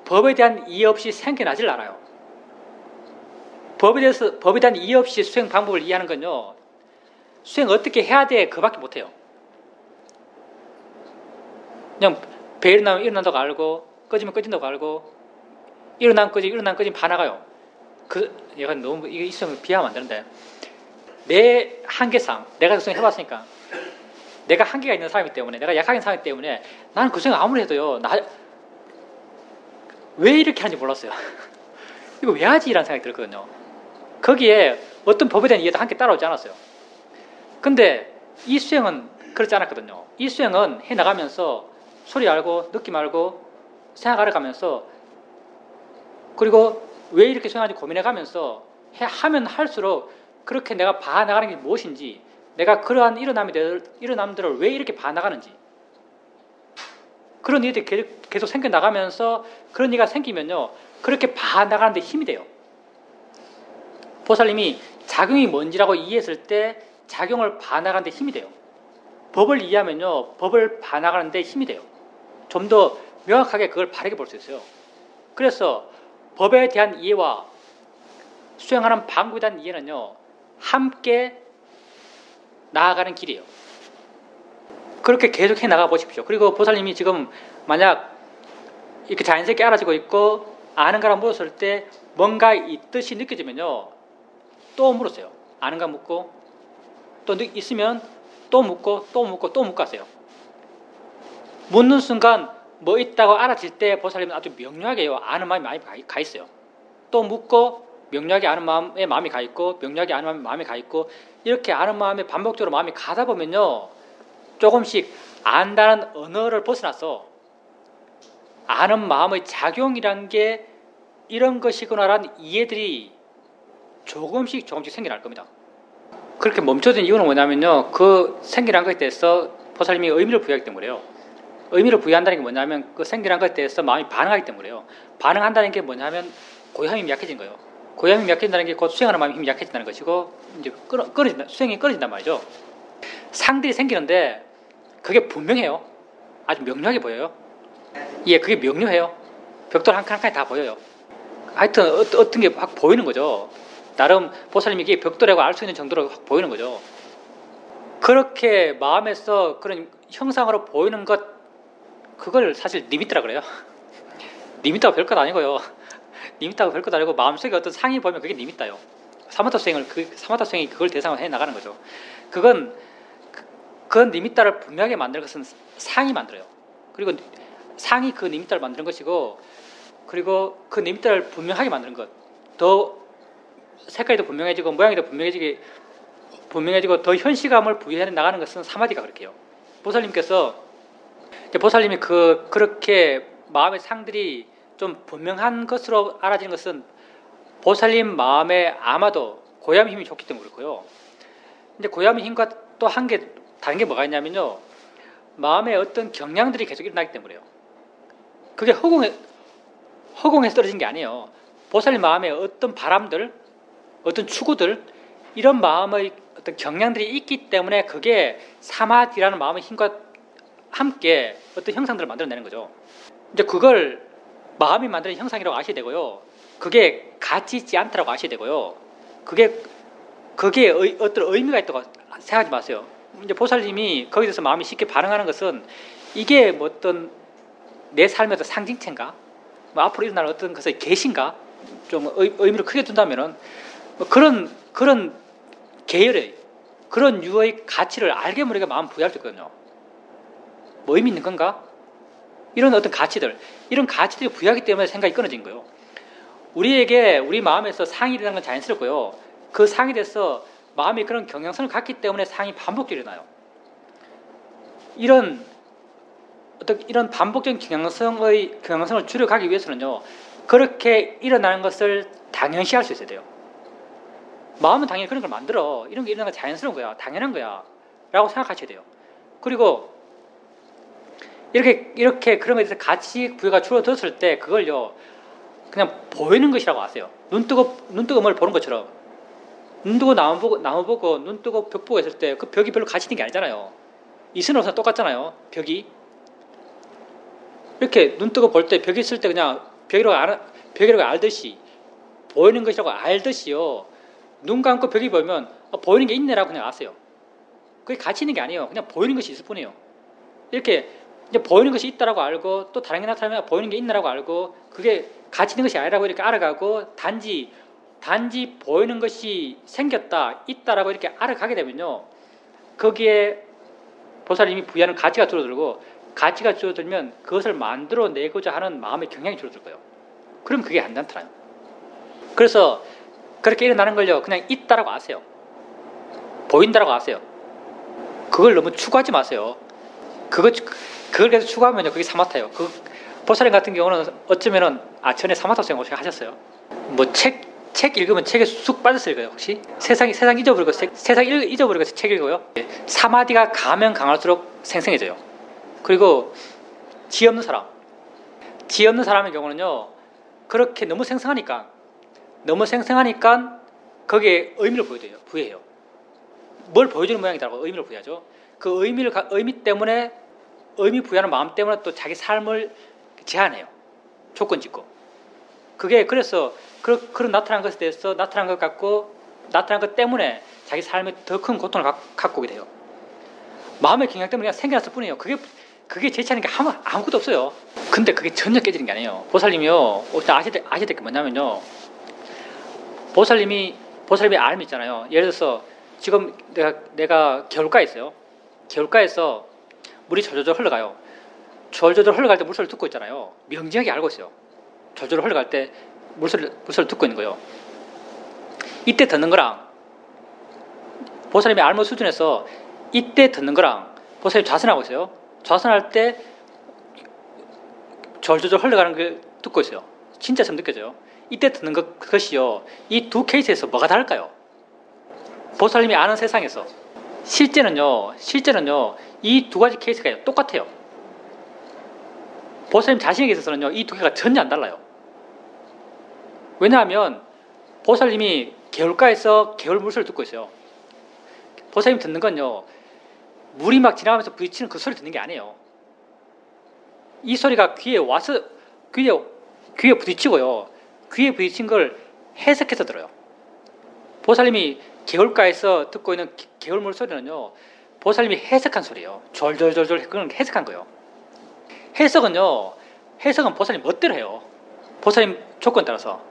법에 대한 이해 없이 생겨나질 않아요. 법에 대한 이해 없이 수행 방법을 이해하는 건요, 수행 어떻게 해야 돼, 그밖에 못해요. 그냥 배 일어나면 일어난다고 알고, 꺼지면 꺼진다고 알고, 일어나면 꺼지면 반나가요. 얘가 너무 이게 있으면 비하면 안 되는데, 내 한계상, 내가 그 수행 해봤으니까, 내가 한계가 있는 사람이기 때문에, 내가 약한 사람이기 때문에, 나는 그 수행 아무리 해도요, 왜 이렇게 하는지 몰랐어요. 이거 왜 하지? 이라는 생각이 들었거든요. 거기에 어떤 법에 대한 이해도 함께 따라오지 않았어요. 근데 이 수행은 그렇지 않았거든요. 이 수행은 해나가면서 소리 알고, 느낌 알고, 생각 알아가면서, 그리고 왜 이렇게 수행하는지 고민해가면서 하면 할수록 그렇게 내가 봐나가는 게 무엇인지, 내가 그러한 일어남들을 왜 이렇게 봐나가는지, 그런 일들이 계속 생겨나가면서 그런 일이 생기면요, 그렇게 봐나가는 데 힘이 돼요. 보살님이 작용이 뭔지라고 이해했을 때 작용을 봐나가는 데 힘이 돼요. 법을 이해하면요, 법을 봐나가는 데 힘이 돼요. 좀 더 명확하게 그걸 바르게 볼 수 있어요. 그래서 법에 대한 이해와 수행하는 방법에 대한 이해는요, 함께 나아가는 길이에요. 그렇게 계속 해 나가 보십시오. 그리고 보살님이 지금 만약 이렇게 자연스럽게 알아지고 있고 아는가라 물었을 때 뭔가 있듯이 느껴지면요, 또 물으세요. 아는가 묻고, 또 있으면 또 묻고 또 묻고 또 묻고 하세요. 묻는 순간 뭐 있다고 알아질 때 보살님은 아주 명료하게요, 아는 마음이 많이 가 있어요. 또 묻고 명료하게 아는 마음이 가 있고, 명료하게 아는 마음이 가 있고, 이렇게 아는 마음에 반복적으로 마음이 가다 보면요, 조금씩 안다는 언어를 벗어나서 아는 마음의 작용이란 게 이런 것이구나라는 이해들이 조금씩 생겨날 겁니다. 그렇게 멈춰진 이유는 뭐냐면요, 그 생겨난 것에 대해서 보살님이 의미를 부여하기 때문에요. 의미를 부여한다는 게 뭐냐면 그 생겨난 것에 대해서 마음이 반응하기 때문에요. 반응한다는 게 뭐냐면 고향 힘이 약해진 거예요. 고향 힘이 약해진다는 게 곧 수행하는 마음이 힘이 약해진다는 것이고, 이제 수행이 끊어진단 말이죠. 상들이 생기는데 그게 분명해요. 아주 명료하게 보여요. 예, 그게 명료해요. 벽돌 한 칸 다 보여요. 하여튼 어떤 게 확 보이는 거죠. 나름 보살님이 이게 벽돌이라고 알 수 있는 정도로 확 보이는 거죠. 그렇게 마음에서 그런 형상으로 보이는 것, 그걸 사실 니미트라 그래요. 니미트가 별것 아니고요. 니미트가 별것 아니고 마음속에 어떤 상이 보이면 그게 니미트예요. 사마타 수행이 그걸 대상으로 해 나가는 거죠. 그건 니미트를 분명하게 만드는 것은 상이 만들어요. 그리고 상이 그 니미트를 만드는 것이고, 그리고 그 니미트를 분명하게 만드는 것, 더 색깔이 더 분명해지고 모양이 더 분명해지고 더 현시감을 부여해 나가는 것은 사마디가 그렇게 해요. 보살님이 그렇게 마음의 상들이 좀 분명한 것으로 알아지는 것은 보살님 마음에 아마도 고야미 힘이 좋기 때문에 그렇고요. 이제 고야미 힘과 또 다른 게 뭐가 있냐면요, 마음에 어떤 경향들이 계속 일어나기 때문에요. 그게 허공에서 떨어진 게 아니에요. 보살님 마음에 어떤 바람들, 어떤 추구들, 이런 마음의 어떤 경향들이 있기 때문에 그게 사마디라는 마음의 힘과 함께 어떤 형상들을 만들어내는 거죠. 이제 그걸 마음이 만드는 형상이라고 아셔야 되고요. 그게 가치 있지 않다라고 아셔야 되고요. 그게 어떤 의미가 있다고 생각하지 마세요. 이제 보살님이 거기에 대해서 마음이 쉽게 반응하는 것은 이게 뭐 어떤 내 삶의 어떤 상징체인가? 뭐 앞으로 일어날 어떤 것의 계신가? 좀 의미를 크게 둔다면은 뭐 그런 계열의 그런 유의 가치를 알게 모르게 마음 부여할 수 있거든요. 뭐 의미 있는 건가? 이런 어떤 가치들, 이런 가치들이 부여하기 때문에 생각이 끊어진 거예요. 우리에게 우리 마음에서 상이 일어나는 건 자연스럽고요. 그 상에 대해서 마음이 그런 경향성을 갖기 때문에 상이 반복적으로 일어나요. 이런 반복적인 경향성을 줄여가기 위해서는요, 그렇게 일어나는 것을 당연시할 수 있어야 돼요. 마음은 당연히 그런 걸 만들어. 이런 게 일어나는 건 자연스러운 거야. 당연한 거야. 라고 생각하셔야 돼요. 그리고 이렇게 그런 것에 대해서 가치 부여가 줄어들었을 때 그걸요, 그냥 보이는 것이라고 아세요. 눈 뜨고 뭘 보는 것처럼. 눈 뜨고 나무 보고 눈 뜨고 벽 보고 했을 때 그 벽이 별로 가치 있는 게 아니잖아요. 이슬은 없어서 똑같잖아요. 벽이. 이렇게 눈 뜨고 볼 때 벽이 있을 때 그냥 벽이라고 알듯이 보이는 것이라고 알듯이요. 눈 감고 벽이 보이면 보이는 게 있네라고 그냥 아세요. 그게 가치 있는 게 아니에요. 그냥 보이는 것이 있을 뿐이에요. 이렇게 이제 보이는 것이 있다라고 알고 또 다른 게 나타나면 보이는 게 있나라고 알고 그게 가치 있는 것이 아니라고 이렇게 알아가고 단지 보이는 것이 생겼다 있다라고 이렇게 알아가게 되면요, 거기에 보살님이 부여하는 가치가 줄어들고, 가치가 줄어들면 그것을 만들어내고자 하는 마음의 경향이 줄어들 거예요. 그럼 그게 안 나타나요. 그래서 그렇게 일어나는 걸요, 그냥 있다라고 아세요. 보인다라고 아세요. 그걸 너무 추구하지 마세요. 그걸 계속 추구하면요, 그게 사마타예요. 보살님 같은 경우는 어쩌면은 전에 사마타 생각 하셨어요. 뭐 책 읽으면 책에 쑥 빠졌을 거예요. 혹시 세상 잊어버리고 책 읽어요. 사마디가 가면 강할수록 생생해져요. 그리고 지 없는 사람의 경우는요, 그렇게 너무 생생하니까 거기에 의미를 부여해요. 뭘 보여주는 모양이다라고 의미를 부여하죠. 그 의미 때문에, 의미 부여하는 마음 때문에 또 자기 삶을 제한해요. 조건 짓고. 그게 그래서 그런 나타난 것에 대해서 나타난 것 때문에 자기 삶에 더 큰 고통을 갖고 오게 돼요. 마음의 경향 때문에 그냥 생겨났을 뿐이에요. 그게 제치하는 게 아무것도 없어요. 근데 그게 전혀 깨지는 게 아니에요. 보살님이요, 아셔야 될 게 뭐냐면요, 보살님의 알미 있잖아요. 예를 들어서 지금 내가 겨울가에 있어요. 겨울가에서 물이 졸졸 흘러가요. 졸졸 흘러갈 때 물소리를 듣고 있잖아요. 명징하게 알고 있어요. 졸졸 흘러갈 때 물소리를 듣고 있는 거예요. 이때 듣는 거랑 보살님의 알무 수준에서 이때 듣는 거랑 보살님 좌선하고 있어요. 좌선할 때 졸졸 흘러가는 걸 듣고 있어요. 진짜처럼 느껴져요. 이때 듣는 것이요, 이 두 케이스에서 뭐가 다를까요? 보살님이 아는 세상에서 실제는요 이 두 가지 케이스가 똑같아요. 보살님 자신에게 있어서는요, 이 두 개가 전혀 안 달라요. 왜냐하면 보살님이 개울가에서 개울 물소리를 듣고 있어요. 보살님 듣는 건요, 물이 막 지나가면서 부딪히는 그 소리 듣는 게 아니에요. 이 소리가 귀에 와서 귀에 부딪히고요, 귀에 부딪힌 걸 해석해서 들어요. 보살님이 개울가에서 듣고 있는 개울물 소리는요, 보살님이 해석한 소리예요. 졸졸졸졸 그건 해석한 거예요. 해석은 보살님 멋대로 해요. 보살님 조건 따라서.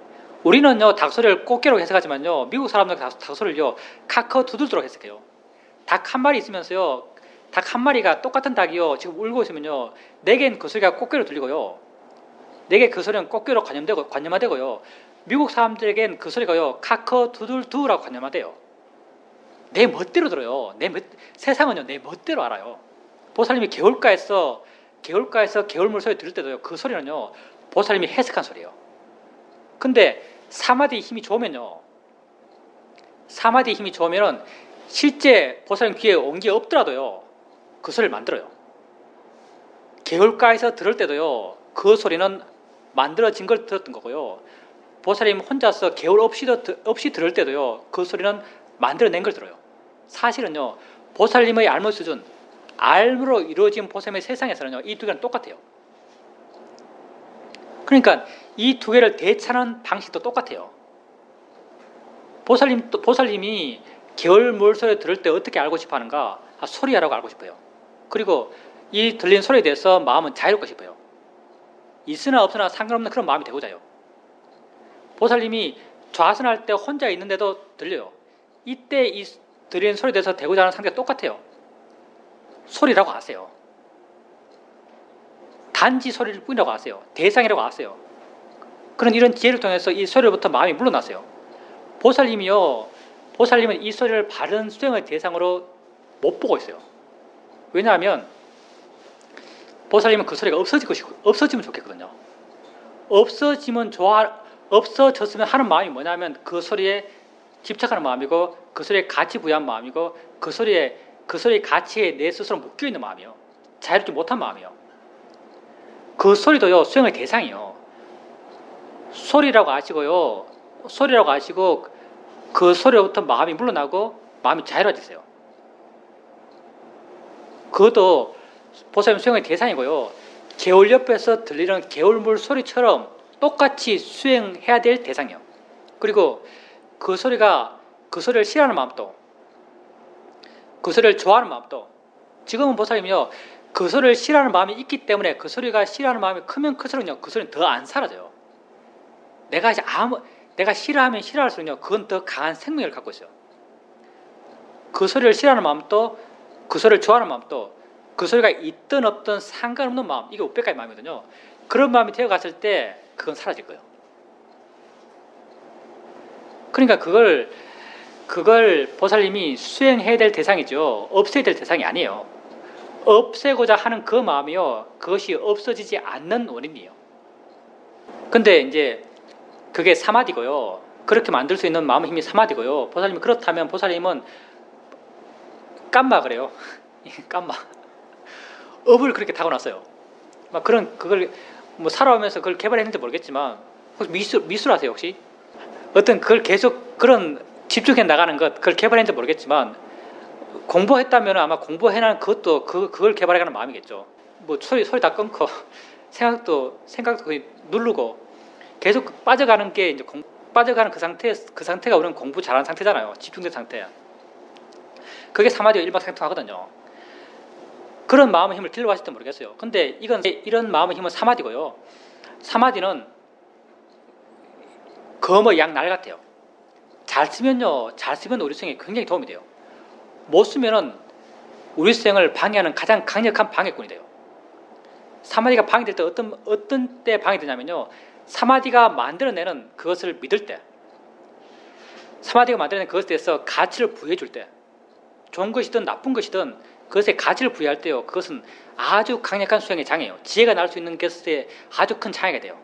우리는요, 닭소리를 꽃게로 해석하지만요, 미국 사람들은 닭소리를요, 카커두들도록 해석해요. 닭 한 마리 있으면서요, 닭 한 마리가 똑같은 닭이요, 지금 울고 있으면요, 내겐 그 소리가 꽃게로 들리고요, 내게 그 소리는 꽃게로 관념화되고요, 미국 사람들에겐 그 소리가요, 카커두들두라고 관념화돼요. 내 멋대로 들어요. 세상은요, 내 멋대로 알아요. 보살님이 개울가에서 개울물 소리 들을 때도요, 그 소리는요, 보살님이 해석한 소리예요. 근데 사마디의 힘이 좋으면은 실제 보살님 귀에 온 게 없더라도요, 그 소리를 만들어요. 개울가에서 들을 때도요, 그 소리는 만들어진 걸 들었던 거고요, 보살님 혼자서 개울 없이 들을 때도요, 그 소리는 만들어낸 걸 들어요. 사실은요, 보살님의 알무 수준, 알므로 이루어진 보살님의 세상에서는요, 이 두 개는 똑같아요. 그러니까 이 두 개를 대처하는 방식도 똑같아요. 보살님이 개월물 소리 들을 때 어떻게 알고 싶어 하는가? 소리야라고 알고 싶어요. 그리고 이 들리는 소리에 대해서 마음은 자유롭고 싶어요. 있으나 없으나 상관없는 그런 마음이 되고자 해요. 보살님이 좌선할 때 혼자 있는데도 들려요. 이때 이 들리는 소리에 대해서 되고자 하는 상태가 똑같아요. 소리라고 아세요. 단지 소리를 뿐이라고 아세요. 대상이라고 아세요. 그런 이런 지혜를 통해서 이 소리로부터 마음이 물러나세요. 보살님은 이 소리를 바른 수행의 대상으로 못 보고 있어요. 왜냐하면 보살님은 그 소리가 없어지면 좋겠거든요. 없어졌으면 하는 마음이 뭐냐면 그 소리에 집착하는 마음이고 그 소리에 가치 부여한 마음이고 그 소리의 가치에 내 스스로 묶여있는 마음이에요. 자유롭지 못한 마음이에요. 그 소리도요, 수행의 대상이에요. 소리라고 아시고 그 소리로부터 마음이 물러나고 마음이 자유로워지세요. 그것도 보살님 수행의 대상이고요. 개울 옆에서 들리는 개울물 소리처럼 똑같이 수행해야 될 대상이에요. 그리고 그 소리를 싫어하는 마음도, 그 소리를 좋아하는 마음도, 지금은 보살님이요, 그 소리를 싫어하는 마음이 있기 때문에 그 소리가 싫어하는 마음이 크면 클수록요, 그 소리는 더 안 사라져요. 내가 싫어하면 싫어할수록요, 그건 더 강한 생명을 갖고 있어요. 그 소리를 싫어하는 마음도, 그 소리를 좋아하는 마음도, 그 소리가 있든 없든 상관없는 마음, 이게 우백가의 마음이거든요. 그런 마음이 되어갔을 때 그건 사라질 거예요. 그러니까 그걸 보살님이 수행해야 될 대상이죠. 없애야 될 대상이 아니에요. 없애고자 하는 그 마음이요, 그것이 없어지지 않는 원인이에요. 근데 이제 그게 사마디고요. 그렇게 만들 수 있는 마음의 힘이 사마디고요. 보살님이 그렇다면 보살님은 깜마 그래요. 깜마. 업을 그렇게 타고났어요. 막 그걸 뭐 살아오면서 그걸 개발했는지 모르겠지만, 혹시 미술 하세요 혹시? 어떤 그걸 계속 그런 집중해 나가는 것, 그걸 개발했는지 모르겠지만, 공부했다면 아마 공부해나는 그것도 그걸 개발해가는 마음이겠죠. 뭐 소리 다 끊고 생각도 거의 누르고 계속 빠져가는 게 이제 빠져가는 그 상태가 우리는 공부 잘하는 상태잖아요. 집중된 상태야. 그게 사마디가 일반상통하거든요. 그런 마음의 힘을 길러왔을지 모르겠어요. 근데 이런 마음의 힘은 사마디고요. 사마디는 검의 양날 같아요. 잘 쓰면 우리 수행에 굉장히 도움이 돼요. 못 쓰면은 우리 수행을 방해하는 가장 강력한 방해꾼이 돼요. 사마디가 방해될 때 어떤 때 방해되냐면요, 사마디가 만들어내는 그것을 믿을 때, 사마디가 만들어내는 그것에 대해서 가치를 부여해 줄 때, 좋은 것이든 나쁜 것이든 그것에 가치를 부여할 때요, 그것은 아주 강력한 수행의 장애예요. 지혜가 날 수 있는 것에 아주 큰 장애가 돼요.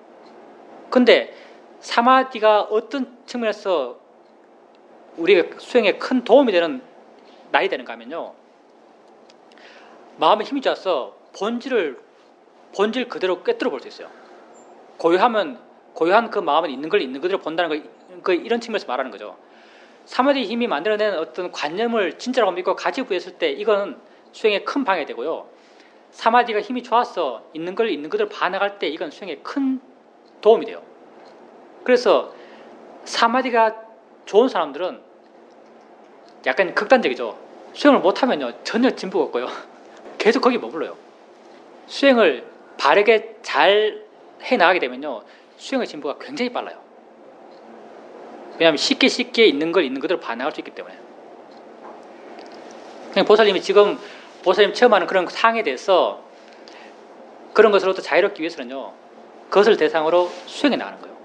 근데 사마디가 어떤 측면에서 우리가 수행에 큰 도움이 되는 날이 되는가 하면요, 마음의 힘이 좋아서 본질 그대로 꿰뚫어 볼 수 있어요. 고요한 그 마음은 있는 걸 있는 그대로 본다는 거, 이런 측면에서 말하는 거죠. 사마디의 힘이 만들어낸 어떤 관념을 진짜라고 믿고 가지고 부여했을 때 이건 수행에 큰 방해되고요. 사마디가 힘이 좋아서 있는 걸 있는 그대로 반응할 때 이건 수행에 큰 도움이 돼요. 그래서 사마디가 좋은 사람들은 약간 극단적이죠. 수행을 못하면요, 전혀 진보가 없고요. 계속 거기 머물러요. 수행을 바르게 잘 해나가게 되면요, 수행의 진보가 굉장히 빨라요. 왜냐하면 쉽게 있는 걸 있는 그대로 반응할 수 있기 때문에. 보살님이 지금 보살님 체험하는 그런 상황에 대해서 그런 것으로부터 자유롭기 위해서는요, 그것을 대상으로 수행해 나가는 거예요.